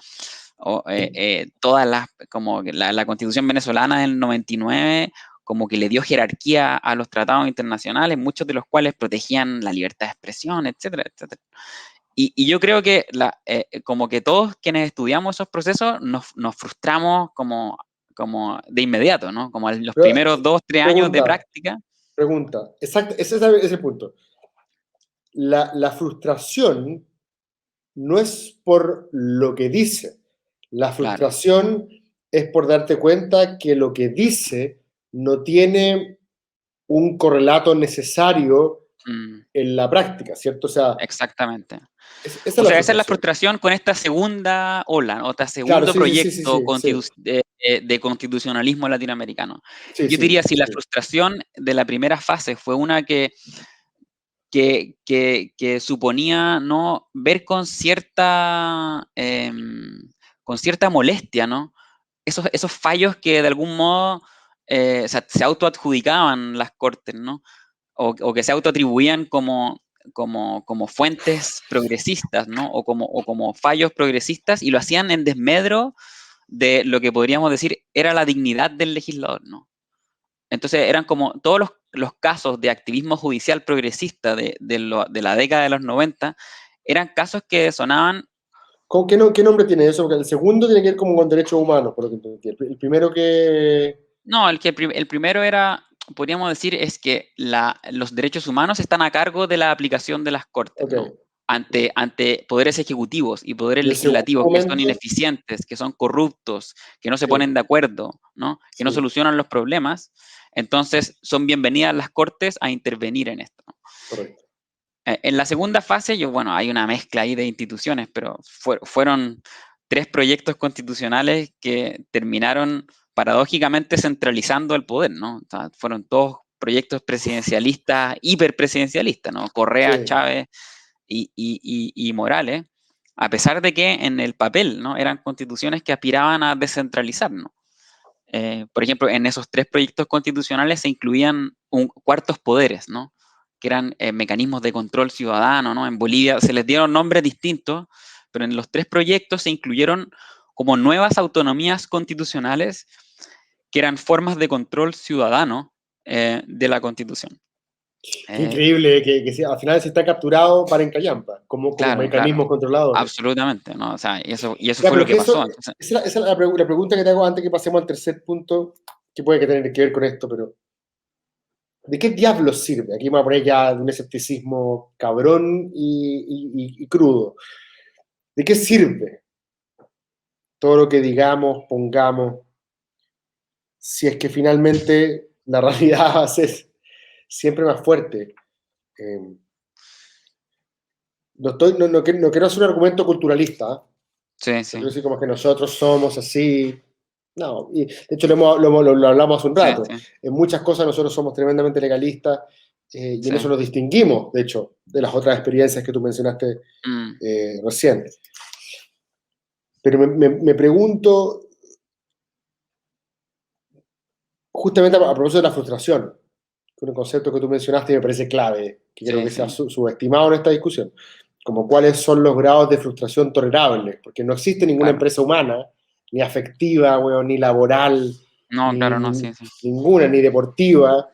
todas las, como la constitución venezolana del 99 como que le dio jerarquía a los tratados internacionales, muchos de los cuales protegían la libertad de expresión, etcétera, etcétera. Y yo creo que como que todos quienes estudiamos esos procesos nos frustramos como de inmediato, ¿no? Como en los Pero, primeros 2, 3 años de práctica. Pregunta, exacto, ese es el punto. La frustración no es por lo que dice, la Claro. frustración es por darte cuenta que lo que dice no tiene un correlato necesario en la práctica, ¿cierto? O sea, Exactamente. esa es O la sea, esa es la frustración. frustración con esta segunda ola, o este Claro, segundo sí, sí, sí, sí, proyecto sí, de constitucionalismo latinoamericano. sí, Yo sí, diría, si la sí. frustración de la primera fase fue una que suponía no ver con cierta molestia, ¿no? Esos fallos que de algún modo se autoadjudicaban las cortes, ¿no? O que se autoatribuían como fuentes progresistas, ¿no? O como fallos progresistas, y lo hacían en desmedro de lo que podríamos decir era la dignidad del legislador, ¿no? Entonces eran como todos los casos de activismo judicial progresista de la década de los 90, eran casos que sonaban. ¿Qué nombre tiene eso? Porque el segundo tiene que ver como con derechos humanos, por lo que entendí. El primero que... No, el primero era, podríamos decir, es que los derechos humanos están a cargo de la aplicación de las cortes, Ok. ¿no? Ante poderes ejecutivos y poderes Y el segundo legislativos que son momento... ineficientes, que son corruptos, que no se Sí, ponen de acuerdo, ¿no? Que no sí, solucionan los problemas, entonces son bienvenidas las cortes a intervenir en esto, ¿no? correcto. En la segunda fase, bueno, hay una mezcla ahí de instituciones, pero fueron 3 proyectos constitucionales que terminaron paradójicamente centralizando el poder, ¿no? O sea, fueron todos proyectos presidencialistas, hiperpresidencialistas, ¿no? Correa, Sí. Chávez y Morales, a pesar de que en el papel, ¿no? Eran constituciones que aspiraban a descentralizar, ¿no? Por ejemplo, en esos 3 proyectos constitucionales se incluían cuartos poderes, ¿no? Que eran mecanismos de control ciudadano, ¿no? En Bolivia se les dieron nombres distintos, pero en los 3 proyectos se incluyeron como nuevas autonomías constitucionales que eran formas de control ciudadano de la Constitución. Qué Eh, increíble al final se está capturado para encallampa, como claro, claro, mecanismos controladores. absolutamente, ¿no? O sea, y eso Ya, fue pero lo que que eso, pasó. Entonces, esa es la pregunta que te hago antes que pasemos al tercer punto, que puede que tener que ver con esto, pero ¿de qué diablos sirve? Aquí me voy a poner ya de un escepticismo cabrón y crudo. ¿De qué sirve todo lo que digamos, pongamos, si es que finalmente la realidad va a ser siempre más fuerte? Eh, no quiero hacer un argumento culturalista, ¿eh? sí, No sí, quiero decir como que nosotros somos así. No, y de hecho lo hablamos hace un sí, rato. sí, En muchas cosas nosotros somos tremendamente legalistas y en sí. eso nos distinguimos, de hecho, de las otras experiencias que tú mencionaste Mm, recién. Pero me pregunto, justamente a propósito de la frustración, que un concepto que tú mencionaste y me parece clave, que creo sí, que se ha sí, subestimado en esta discusión, como cuáles son los grados de frustración tolerables, porque no existe ninguna claro. empresa humana, ni afectiva, weón, ni laboral, No, claro, no, sí, sí. ninguna, ni deportiva,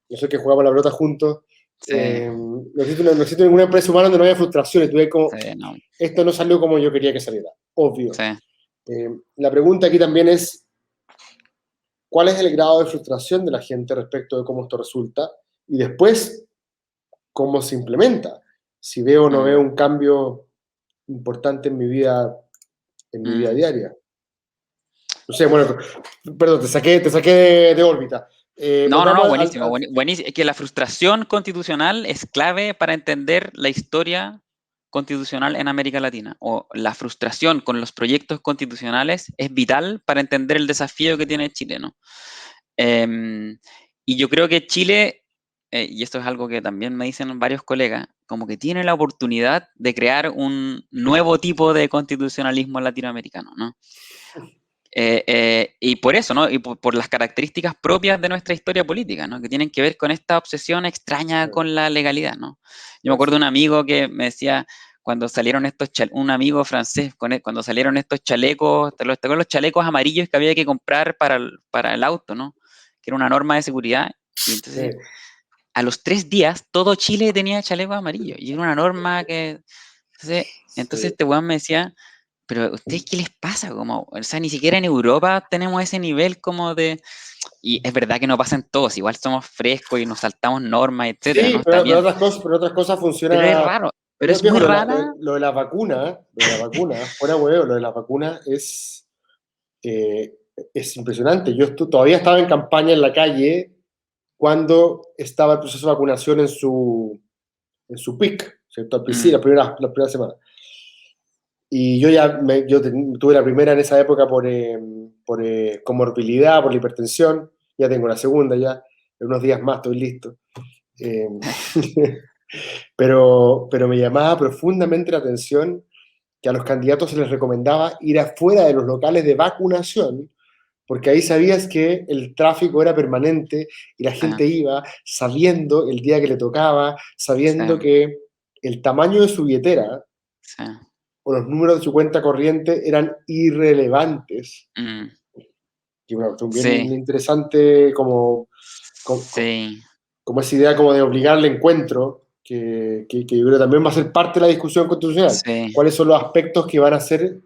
yo sé que jugamos la pelota juntos, Sí, no existe ninguna empresa humana donde no haya frustración y tú ves como, sí, no, esto no salió como yo quería que saliera, obvio. sí. La pregunta aquí también es, ¿cuál es el grado de frustración de la gente respecto de cómo esto resulta? Y después, ¿cómo se implementa? Si veo o no veo Mm, un cambio importante en mi vida mm. diaria. No sé, bueno, perdón, te saqué de órbita. No, no, no, Volvamos buenísimo, buenísimo. Es que la frustración constitucional es clave para entender la historia constitucional en América Latina. O la frustración con los proyectos constitucionales es vital para entender el desafío que tiene Chile, ¿no? Em, y yo creo que Chile, y esto es algo que también me dicen varios colegas, como que tiene la oportunidad de crear un nuevo tipo de constitucionalismo latinoamericano, ¿no? Y por eso, ¿no? Y por las características propias de nuestra historia política, ¿no? Que tienen que ver con esta obsesión extraña con la legalidad, ¿no? Yo me acuerdo de un amigo que me decía, cuando salieron un amigo francés, cuando salieron estos chalecos, ¿te acuerdas los chalecos amarillos que había que comprar para el auto, ¿no? Que era una norma de seguridad. Y entonces, a los 3 días, todo Chile tenía chalecos amarillos. Y era una norma que... Entonces este weón me decía, pero ¿ustedes qué les pasa? Como, o sea, ni siquiera en Europa tenemos ese nivel como de... Y es verdad que no pasa en todos, igual somos frescos y nos saltamos normas, etcétera, ¿no? Sí, Está bien. pero otras cosas Pero es funciona. raro, pero Pero es muy viejo, rara. lo de la vacuna, fuera huevo, lo de la vacuna eh, es impresionante. Todavía estaba en campaña en la calle cuando estaba el proceso de vacunación en su peak, ¿cierto? Al principio, la primera semana. Y yo tuve la primera en esa época por comorbilidad, por la hipertensión. Ya tengo la segunda ya. En unos días más estoy listo. Eh, pero me llamaba profundamente la atención que a los candidatos se les recomendaba ir afuera de los locales de vacunación, porque ahí sabías que el tráfico era permanente y la Sí, gente iba sabiendo el día que le tocaba, sí, sabiendo que el tamaño de su billetera sí, o los números de su cuenta corriente eran irrelevantes. mm, Y una cuestión bien sí, interesante como, sí, como esa idea como de obligar al encuentro, que yo creo que también va a ser parte de la discusión constitucional. sí, ¿Cuáles son los aspectos que van a ser sí,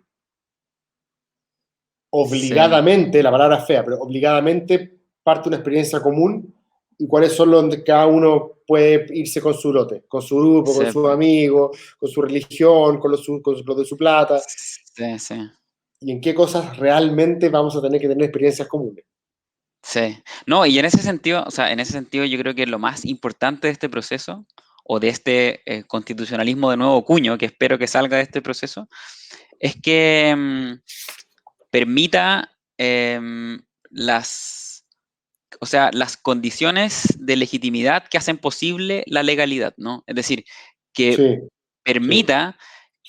obligadamente, la palabra es fea, pero obligadamente parte de una experiencia común y cuáles son los donde cada uno puede irse con su lote, con su grupo, con sí, sus amigos, con su religión, con los de su plata, sí, sí. y en qué cosas realmente vamos a tener que tener experiencias comunes. Sí. No, y en ese sentido, o sea, en ese sentido yo creo que lo más importante de este proceso, o de este constitucionalismo de nuevo cuño, que espero que salga de este proceso, es que permita o sea, las condiciones de legitimidad que hacen posible la legalidad, ¿no? Es decir, que Sí, sí, permita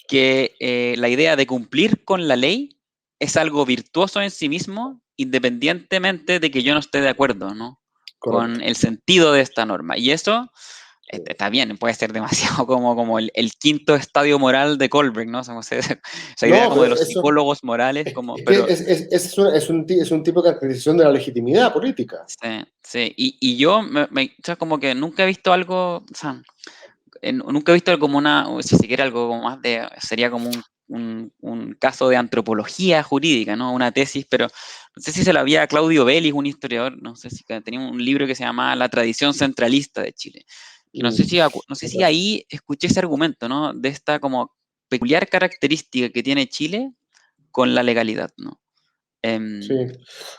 que la idea de cumplir con la ley es algo virtuoso en sí mismo, independientemente de que yo no esté de acuerdo, ¿no? correcto. Con el sentido de esta norma. Y eso Sí. está bien, puede ser demasiado como el quinto estadio moral de Kohlberg, ¿no? O sea, esa idea No, como pero de los eso psicólogos morales, es que pero es un tipo de caracterización de la legitimidad política. sí, sí. Y yo, o sea, como que nunca he visto algo, o sea, nunca he visto como o si siquiera algo como más sería como un caso de antropología jurídica, ¿no? Una tesis, pero no sé si se la había a Claudio Vélez, un historiador, no sé si tenía un libro que se llamaba La tradición centralista de Chile, que no sé Mm, si ahí escuché ese argumento, ¿no? De esta como peculiar característica que tiene Chile con la legalidad, ¿no? sí. Em,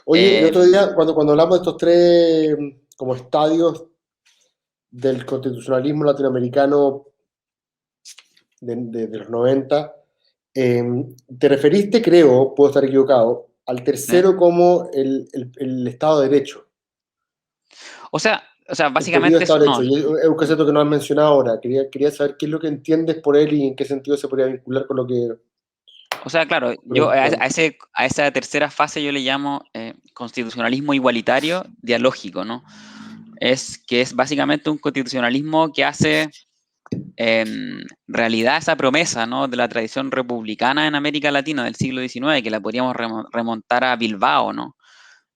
Oye, el otro em, día, cuando hablamos de estos tres como estadios del constitucionalismo latinoamericano de los 90, eh, te referiste, creo, puedo estar equivocado, al ¿eh? tercero como el Estado de Derecho, O sea, entendido básicamente eso, Estado de no, Derecho. Y es un concepto que no has mencionado ahora. Quería saber qué es lo que entiendes por él y en qué sentido se podría vincular con lo que... o sea, claro, yo a esa tercera fase yo le llamo constitucionalismo igualitario dialógico, ¿no? Que es básicamente un constitucionalismo que hace realidad esa promesa, ¿no? De la tradición republicana en América Latina del siglo XIX, que la podríamos remontar a Bilbao, ¿no?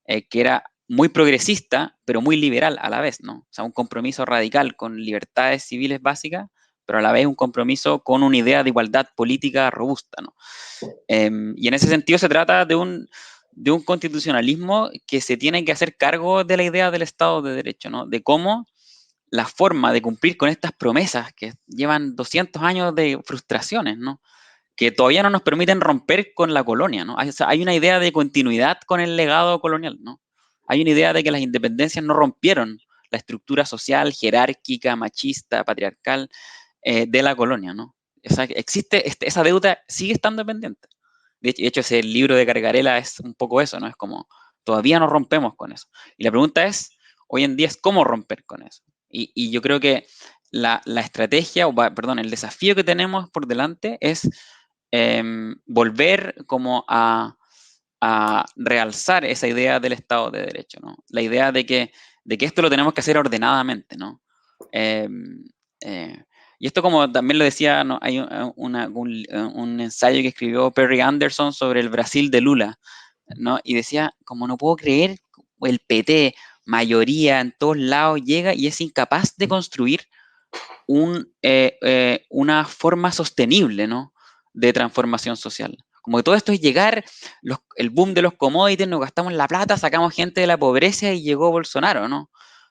Que era muy progresista, pero muy liberal a la vez, ¿no? O sea, un compromiso radical con libertades civiles básicas, pero a la vez un compromiso con una idea de igualdad política robusta, ¿no? Y en ese sentido se trata de un constitucionalismo que se tiene que hacer cargo de la idea del Estado de Derecho, ¿no? De cómo la forma de cumplir con estas promesas que llevan 200 años de frustraciones, ¿no? Que todavía no nos permiten romper con la colonia, ¿no? O sea, hay una idea de continuidad con el legado colonial, ¿no? Hay una idea de que las independencias no rompieron la estructura social, jerárquica, machista, patriarcal de la colonia, ¿no? Existe, esa deuda sigue estando pendiente. De hecho, ese libro de Cargarela es un poco eso, ¿no? Es como, todavía no rompemos con eso. Y la pregunta es, hoy en día es cómo romper con eso. Y yo creo que la estrategia, perdón, el desafío que tenemos por delante es volver como a realzar esa idea del Estado de Derecho, ¿no? La idea de que esto lo tenemos que hacer ordenadamente, ¿no? Y esto, como también lo decía, ¿no? Hay un ensayo que escribió Perry Anderson sobre el Brasil de Lula, ¿no? Y decía, como no puedo creer, el PT, mayoría en todos lados, llega y es incapaz de construir una forma sostenible, ¿no? De transformación social. Como que todo esto es llegar, el boom de los commodities, nos gastamos la plata, sacamos gente de la pobreza y llegó Bolsonaro, ¿no?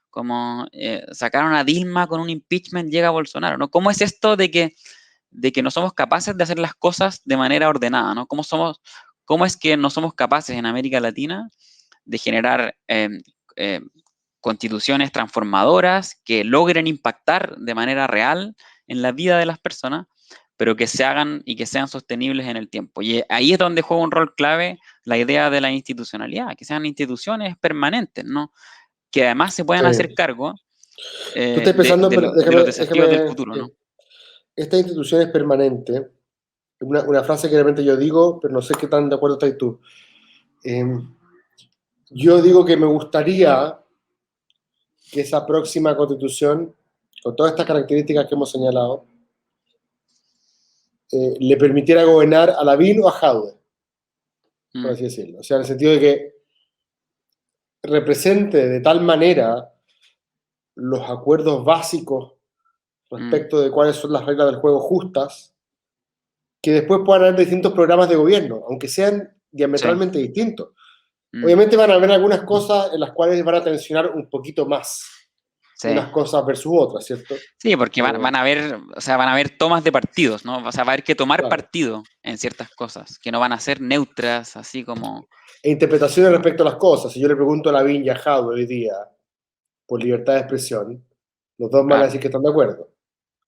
Como sacaron a Dilma con un impeachment, llega Bolsonaro, ¿no? ¿Cómo es esto de que no somos capaces de hacer las cosas de manera ordenada, ¿no? ¿Cómo es que no somos capaces en América Latina de generar constituciones transformadoras que logren impactar de manera real en la vida de las personas, pero que se hagan y que sean sostenibles en el tiempo? Y ahí es donde juega un rol clave la idea de la institucionalidad, que sean instituciones permanentes, ¿no? Que además se puedan hacer Sí. cargo Tú estás pensando, pero de los desafíos del déjame, futuro, ¿no? esta institución es permanente, una frase que realmente yo digo, pero no sé qué tan de acuerdo estás tú. Yo digo que me gustaría que esa próxima constitución, con todas estas características que hemos señalado, le permitiera gobernar a Lavín o a Jadwe, por así decirlo. O sea, en el sentido de que represente de tal manera los acuerdos básicos respecto de cuáles son las reglas del juego justas, que después puedan haber distintos programas de gobierno, aunque sean diametralmente distintos. Obviamente van a haber algunas cosas en las cuales van a tensionar un poquito más unas cosas versus otras, ¿cierto? Sí, porque van a haber, o sea, van a haber tomas de partidos, ¿no? O sea, va a haber que tomar partido en ciertas cosas, que no van a ser neutras, así como... E interpretaciones respecto a las cosas. Si yo le pregunto a Lavín y a Jadwe hoy día por libertad de expresión, los dos van a decir que están de acuerdo.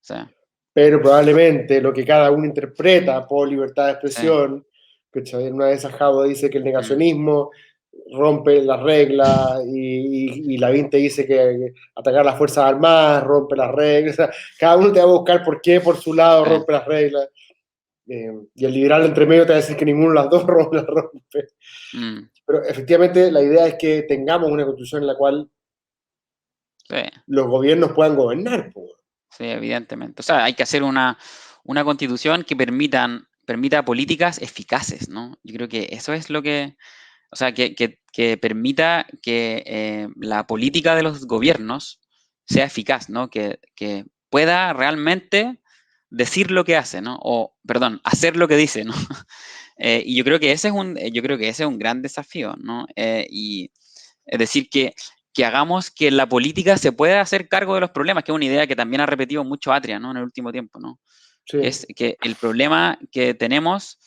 Sí. Pero probablemente lo que cada uno interpreta por libertad de expresión, que en una de esas Jadwe dice que el negacionismo rompe las reglas y Lavín te dice que atacar las Fuerzas Armadas rompe las reglas. O sea, cada uno te va a buscar por qué por su lado rompe las reglas. Y el liberal entre medio te va a decir que ninguno de las dos las rompe. Pero efectivamente la idea es que tengamos una constitución en la cual los gobiernos puedan gobernar. Sí, evidentemente. O sea, hay que hacer una constitución que permita políticas eficaces, ¿no? Yo creo que eso es lo que... O sea, que permita que la política de los gobiernos sea eficaz, ¿no? Que pueda realmente decir lo que hace, ¿no? O, perdón, hacer lo que dice, ¿no? Y yo creo que ese es un gran desafío, ¿no? Y es decir, que hagamos que la política se pueda hacer cargo de los problemas, que es una idea que también ha repetido mucho Atria, ¿no? En el último tiempo, ¿no? Sí. Es que el problema que tenemos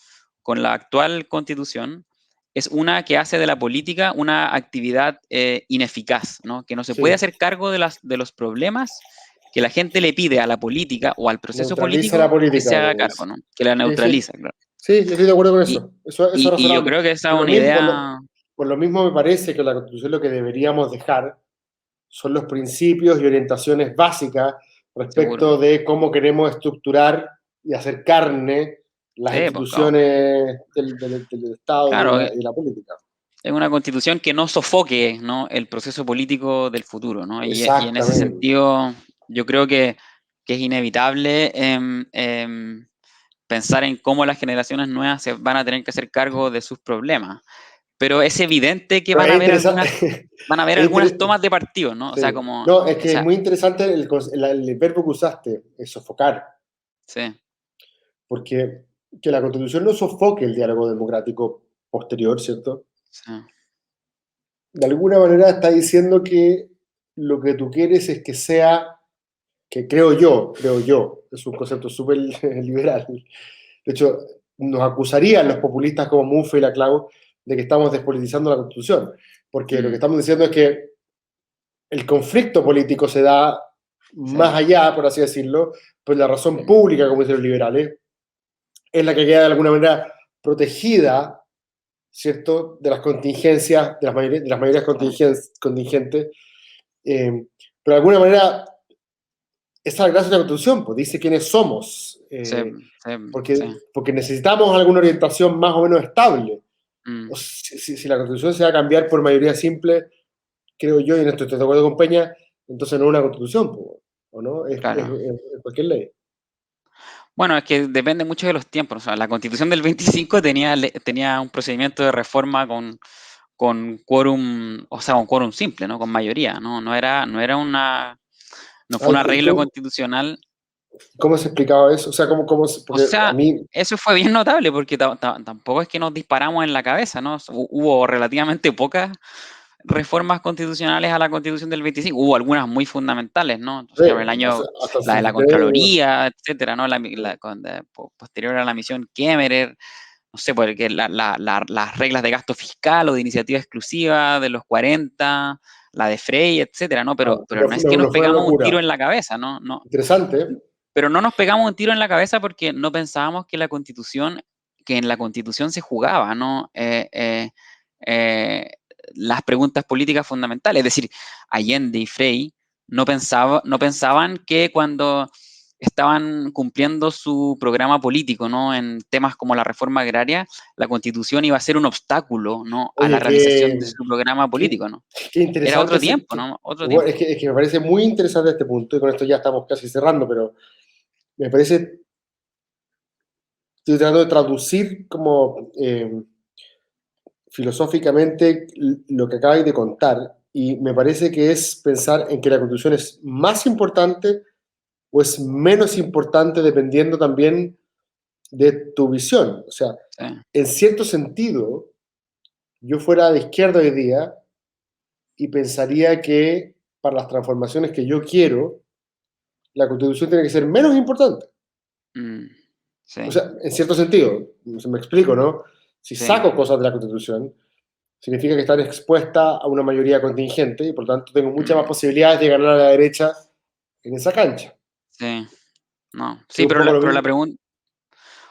con la actual constitución es una que hace de la política una actividad ineficaz, ¿no? Que no se puede hacer cargo de los problemas que la gente le pide a la política o al proceso político que se haga cargo, ¿no? Que la neutraliza, claro. Sí, yo estoy de acuerdo con eso. Eso es y yo creo que esa es una idea... Por lo mismo me parece que la Constitución lo que deberíamos dejar son los principios y orientaciones básicas respecto de cómo queremos estructurar y hacer carne las instituciones del Estado y la política. Es una constitución que no sofoque, ¿no? El proceso político del futuro, ¿no? Y en ese sentido, yo creo que es inevitable pensar en cómo las generaciones nuevas se van a tener que hacer cargo de sus problemas. Pero es evidente que van a haber algunas tomas de partido, ¿no? Sí. O sea, como... No, es que es muy interesante el verbo que usaste, es sofocar. Sí. Porque que la Constitución no sofoque el diálogo democrático posterior, ¿cierto? Sí. De alguna manera está diciendo que lo que tú quieres es que sea, que creo yo, es un concepto súper liberal. De hecho, nos acusarían los populistas como Muffe y Laclau de que estamos despolitizando la Constitución, porque lo que estamos diciendo es que el conflicto político se da más allá, por así decirlo, pues la razón pública, como dicen los liberales, es la que queda de alguna manera protegida, ¿cierto?, de las contingencias, de las mayorías contingentes, pero de alguna manera esa es la gracia de la Constitución, pues dice quiénes somos, porque necesitamos alguna orientación más o menos estable, O si la Constitución se va a cambiar por mayoría simple, creo yo, y en esto estoy de acuerdo con Peña, entonces no es una Constitución, ¿o no? Claro. Es cualquier ley. Bueno, es que depende mucho de los tiempos. O sea, la Constitución del 25 tenía un procedimiento de reforma con quórum, o sea, con quórum simple, ¿no? Con mayoría, ¿no? No fue un arreglo constitucional. ¿Cómo se explicaba eso? O sea, porque O sea, a mí... eso fue bien notable porque tampoco es que nos disparamos en la cabeza, ¿no? Hubo relativamente pocas reformas constitucionales a la Constitución del 25. Hubo algunas muy fundamentales, ¿no? O sea, el año, hasta la de la 63, Contraloría, etcétera, ¿no? Posterior a la misión Kemmerer, no sé, porque las reglas de gasto fiscal o de iniciativa exclusiva de los 40, la de Frey, etcétera, ¿no? Pero no es que nos no fue una pegamos un locura. tiro en la cabeza, ¿no? No. Interesante. Pero no nos pegamos un tiro en la cabeza porque no pensábamos que en la Constitución se jugaba, ¿no? Las preguntas políticas fundamentales. Es decir, Allende y Frey no pensaban que cuando estaban cumpliendo su programa político, ¿no? En temas como la reforma agraria, la Constitución iba a ser un obstáculo, ¿no? A Oye, la realización de su programa político, ¿no? Qué interesante. Era otro tiempo, ¿no? Otro tiempo. Es que me parece muy interesante este punto, y con esto ya estamos casi cerrando, pero me parece... Estoy tratando de traducir como filosóficamente lo que acabáis de contar, y me parece que es pensar en que la Constitución es más importante o es menos importante dependiendo también de tu visión. O sea, Sí. en cierto sentido, yo fuera de izquierda hoy día y pensaría que para las transformaciones que yo quiero, la Constitución tiene que ser menos importante. Sí. O sea, en cierto sentido, me explico, ¿no? Si Sí. saco cosas de la Constitución, significa que están expuestas a una mayoría contingente y por lo tanto tengo muchas más posibilidades de ganar a la derecha en esa cancha. Sí. No. Sí, Sí, un pero poco lo la mismo. pregunta...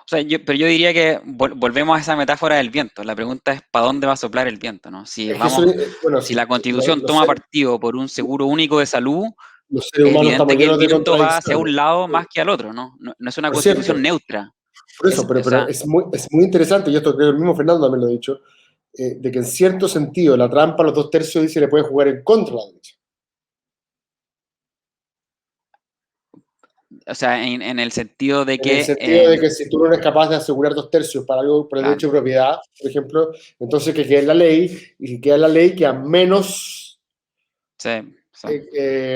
O sea, yo diría que volvemos a esa metáfora del viento. La pregunta es ¿para dónde va a soplar el viento? ¿No? Si Es que eso, bueno, si la Constitución toma partido por un seguro único de salud, los seres es humanos evidente estamos que el llenos de viento va hacia contradicciones. un lado más que al otro, ¿no? No es una Es cierto. Constitución neutra. Por eso, pero es muy interesante, y esto creo que el mismo Fernando también lo ha dicho, de que en cierto sentido la trampa a los 2/3 dice le puede jugar en contra a la derecha. O sea, en el sentido de que... En el sentido de que si tú no eres capaz de asegurar 2/3 para algo, por el claro. derecho de propiedad, por ejemplo, entonces que quede en la ley, y si queda en la ley, queda menos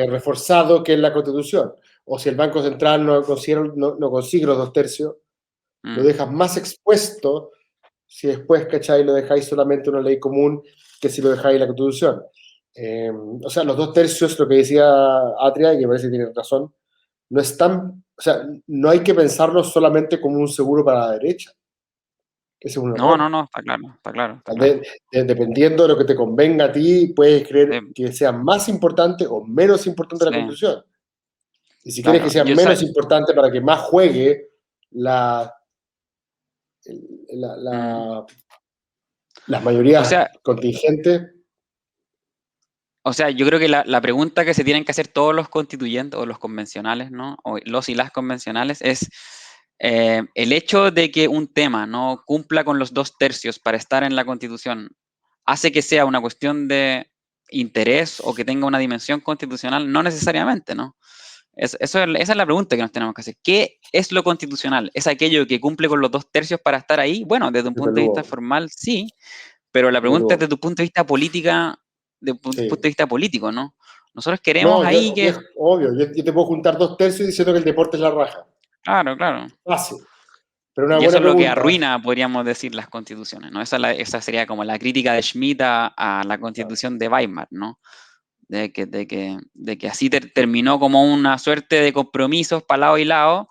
reforzado que en la Constitución. O si el Banco Central no consigue los 2/3, lo dejas más expuesto si después, ¿cachai? Lo dejáis solamente una ley común que si lo dejáis en la Constitución. O sea, los 2/3, lo que decía Atria, y que parece que tiene razón, no es tan, o sea, no hay que pensarlo solamente como un seguro para la derecha. Ese es un error. No, está claro. Dependiendo de lo que te convenga a ti, puedes creer que sea más importante o menos importante la Constitución. Y si quieres que sea menos importante para que más juegue las mayorías contingentes. O sea, yo creo que la pregunta que se tienen que hacer todos los constituyentes o los convencionales, ¿no? O los y las convencionales es el hecho de que un tema no cumpla con los 2/3 para estar en la Constitución, ¿hace que sea una cuestión de interés o que tenga una dimensión constitucional? No necesariamente, ¿no? Esa es la pregunta que nos tenemos que hacer. ¿Qué es lo constitucional? ¿Es aquello que cumple con los 2/3 para estar ahí? Bueno, desde un punto de vista formal, sí, pero la pregunta es desde tu punto de vista político, ¿no? Nosotros queremos ahí que... Obvio, yo te puedo juntar 2/3 diciendo que el deporte es la raja. Claro. Fácil. Pero una y buena eso es lo que pregunta. arruina, podríamos decir, las constituciones, ¿no? Esa sería como la crítica de Schmitt a la constitución de Weimar, ¿no? De que así terminó como una suerte de compromisos para lado y lado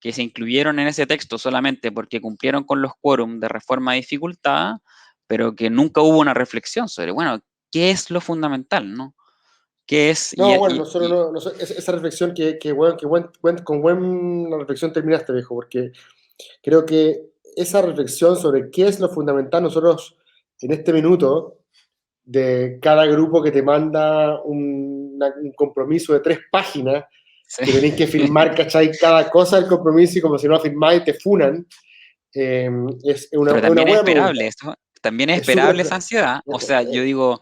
que se incluyeron en ese texto solamente porque cumplieron con los quórum de reforma dificultada, pero que nunca hubo una reflexión sobre, bueno, ¿qué es lo fundamental, no? ¿Qué es? Esa reflexión con buena reflexión terminaste, viejo, porque creo que esa reflexión sobre qué es lo fundamental, nosotros en este minuto, de cada grupo que te manda un compromiso de 3 páginas, que tenéis que firmar, ¿cachai? Cada cosa del compromiso, y como si no firmáis te funan. Es una pero también buena es esperable pregunta. también es Es súper esperable esa esperable. ansiedad. O sea, yo digo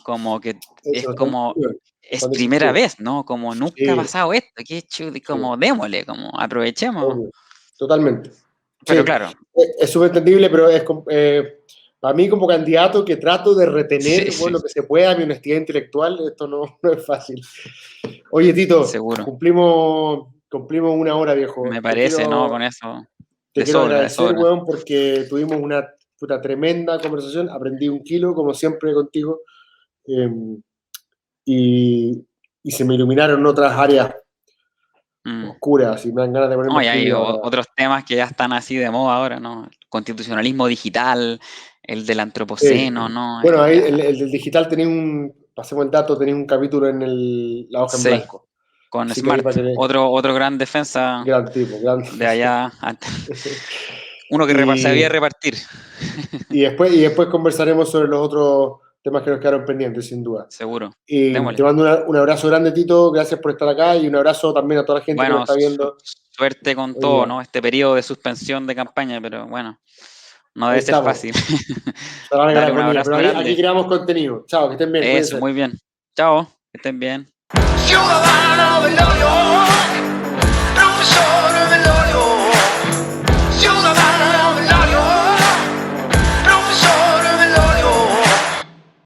como que es Eso, como, es son primera decisivos. vez, ¿no? Como nunca Sí, ha pasado esto, qué chulo, sí, como démosle, como aprovechemos. obvio, totalmente. Pero Sí, claro, es súper entendible, pero para mí como candidato que trato de sí, retener sí, bueno, lo que se pueda, mi honestidad intelectual, esto no es fácil. Oye, Tito, seguro. cumplimos una hora, viejo. Me parece, ¿no? Con eso, Te de quiero sobra, de agradecer, sobra. weón, porque tuvimos una puta tremenda conversación. Aprendí 1 kilo, como siempre, contigo. eh, y, y se me iluminaron otras áreas Mm. oscuras y me dan ganas de ponerme No, a y hay escribir ahora. otros temas que ya están así de moda ahora, ¿no? El constitucionalismo digital, el del Sí. antropoceno, ¿no? Bueno, ahí Ya, el del digital pasemos el dato, tenéis un capítulo en la hoja en sí, blanco. con Así que ahí Smart, para que otro gran defensa gran tipo, gran. de allá, uno que sabía y, repartir, y después conversaremos sobre los otros temas que nos quedaron pendientes, sin duda. seguro. Y te Démosle. mando un abrazo grande, Tito. Gracias por estar acá y un abrazo también a toda la gente que nos Bueno, está viendo suerte con hoy todo, día. ¿no? Este periodo de suspensión de campaña, pero bueno, no Ahí debe ser estamos. fácil. Se alarga la Dale un agonía, pero abrazo aquí grande. creamos contenido. Chao, que estén bien, Eso, cuídense. muy bien. Chao, que estén bien. Ciudadano del odio, profesor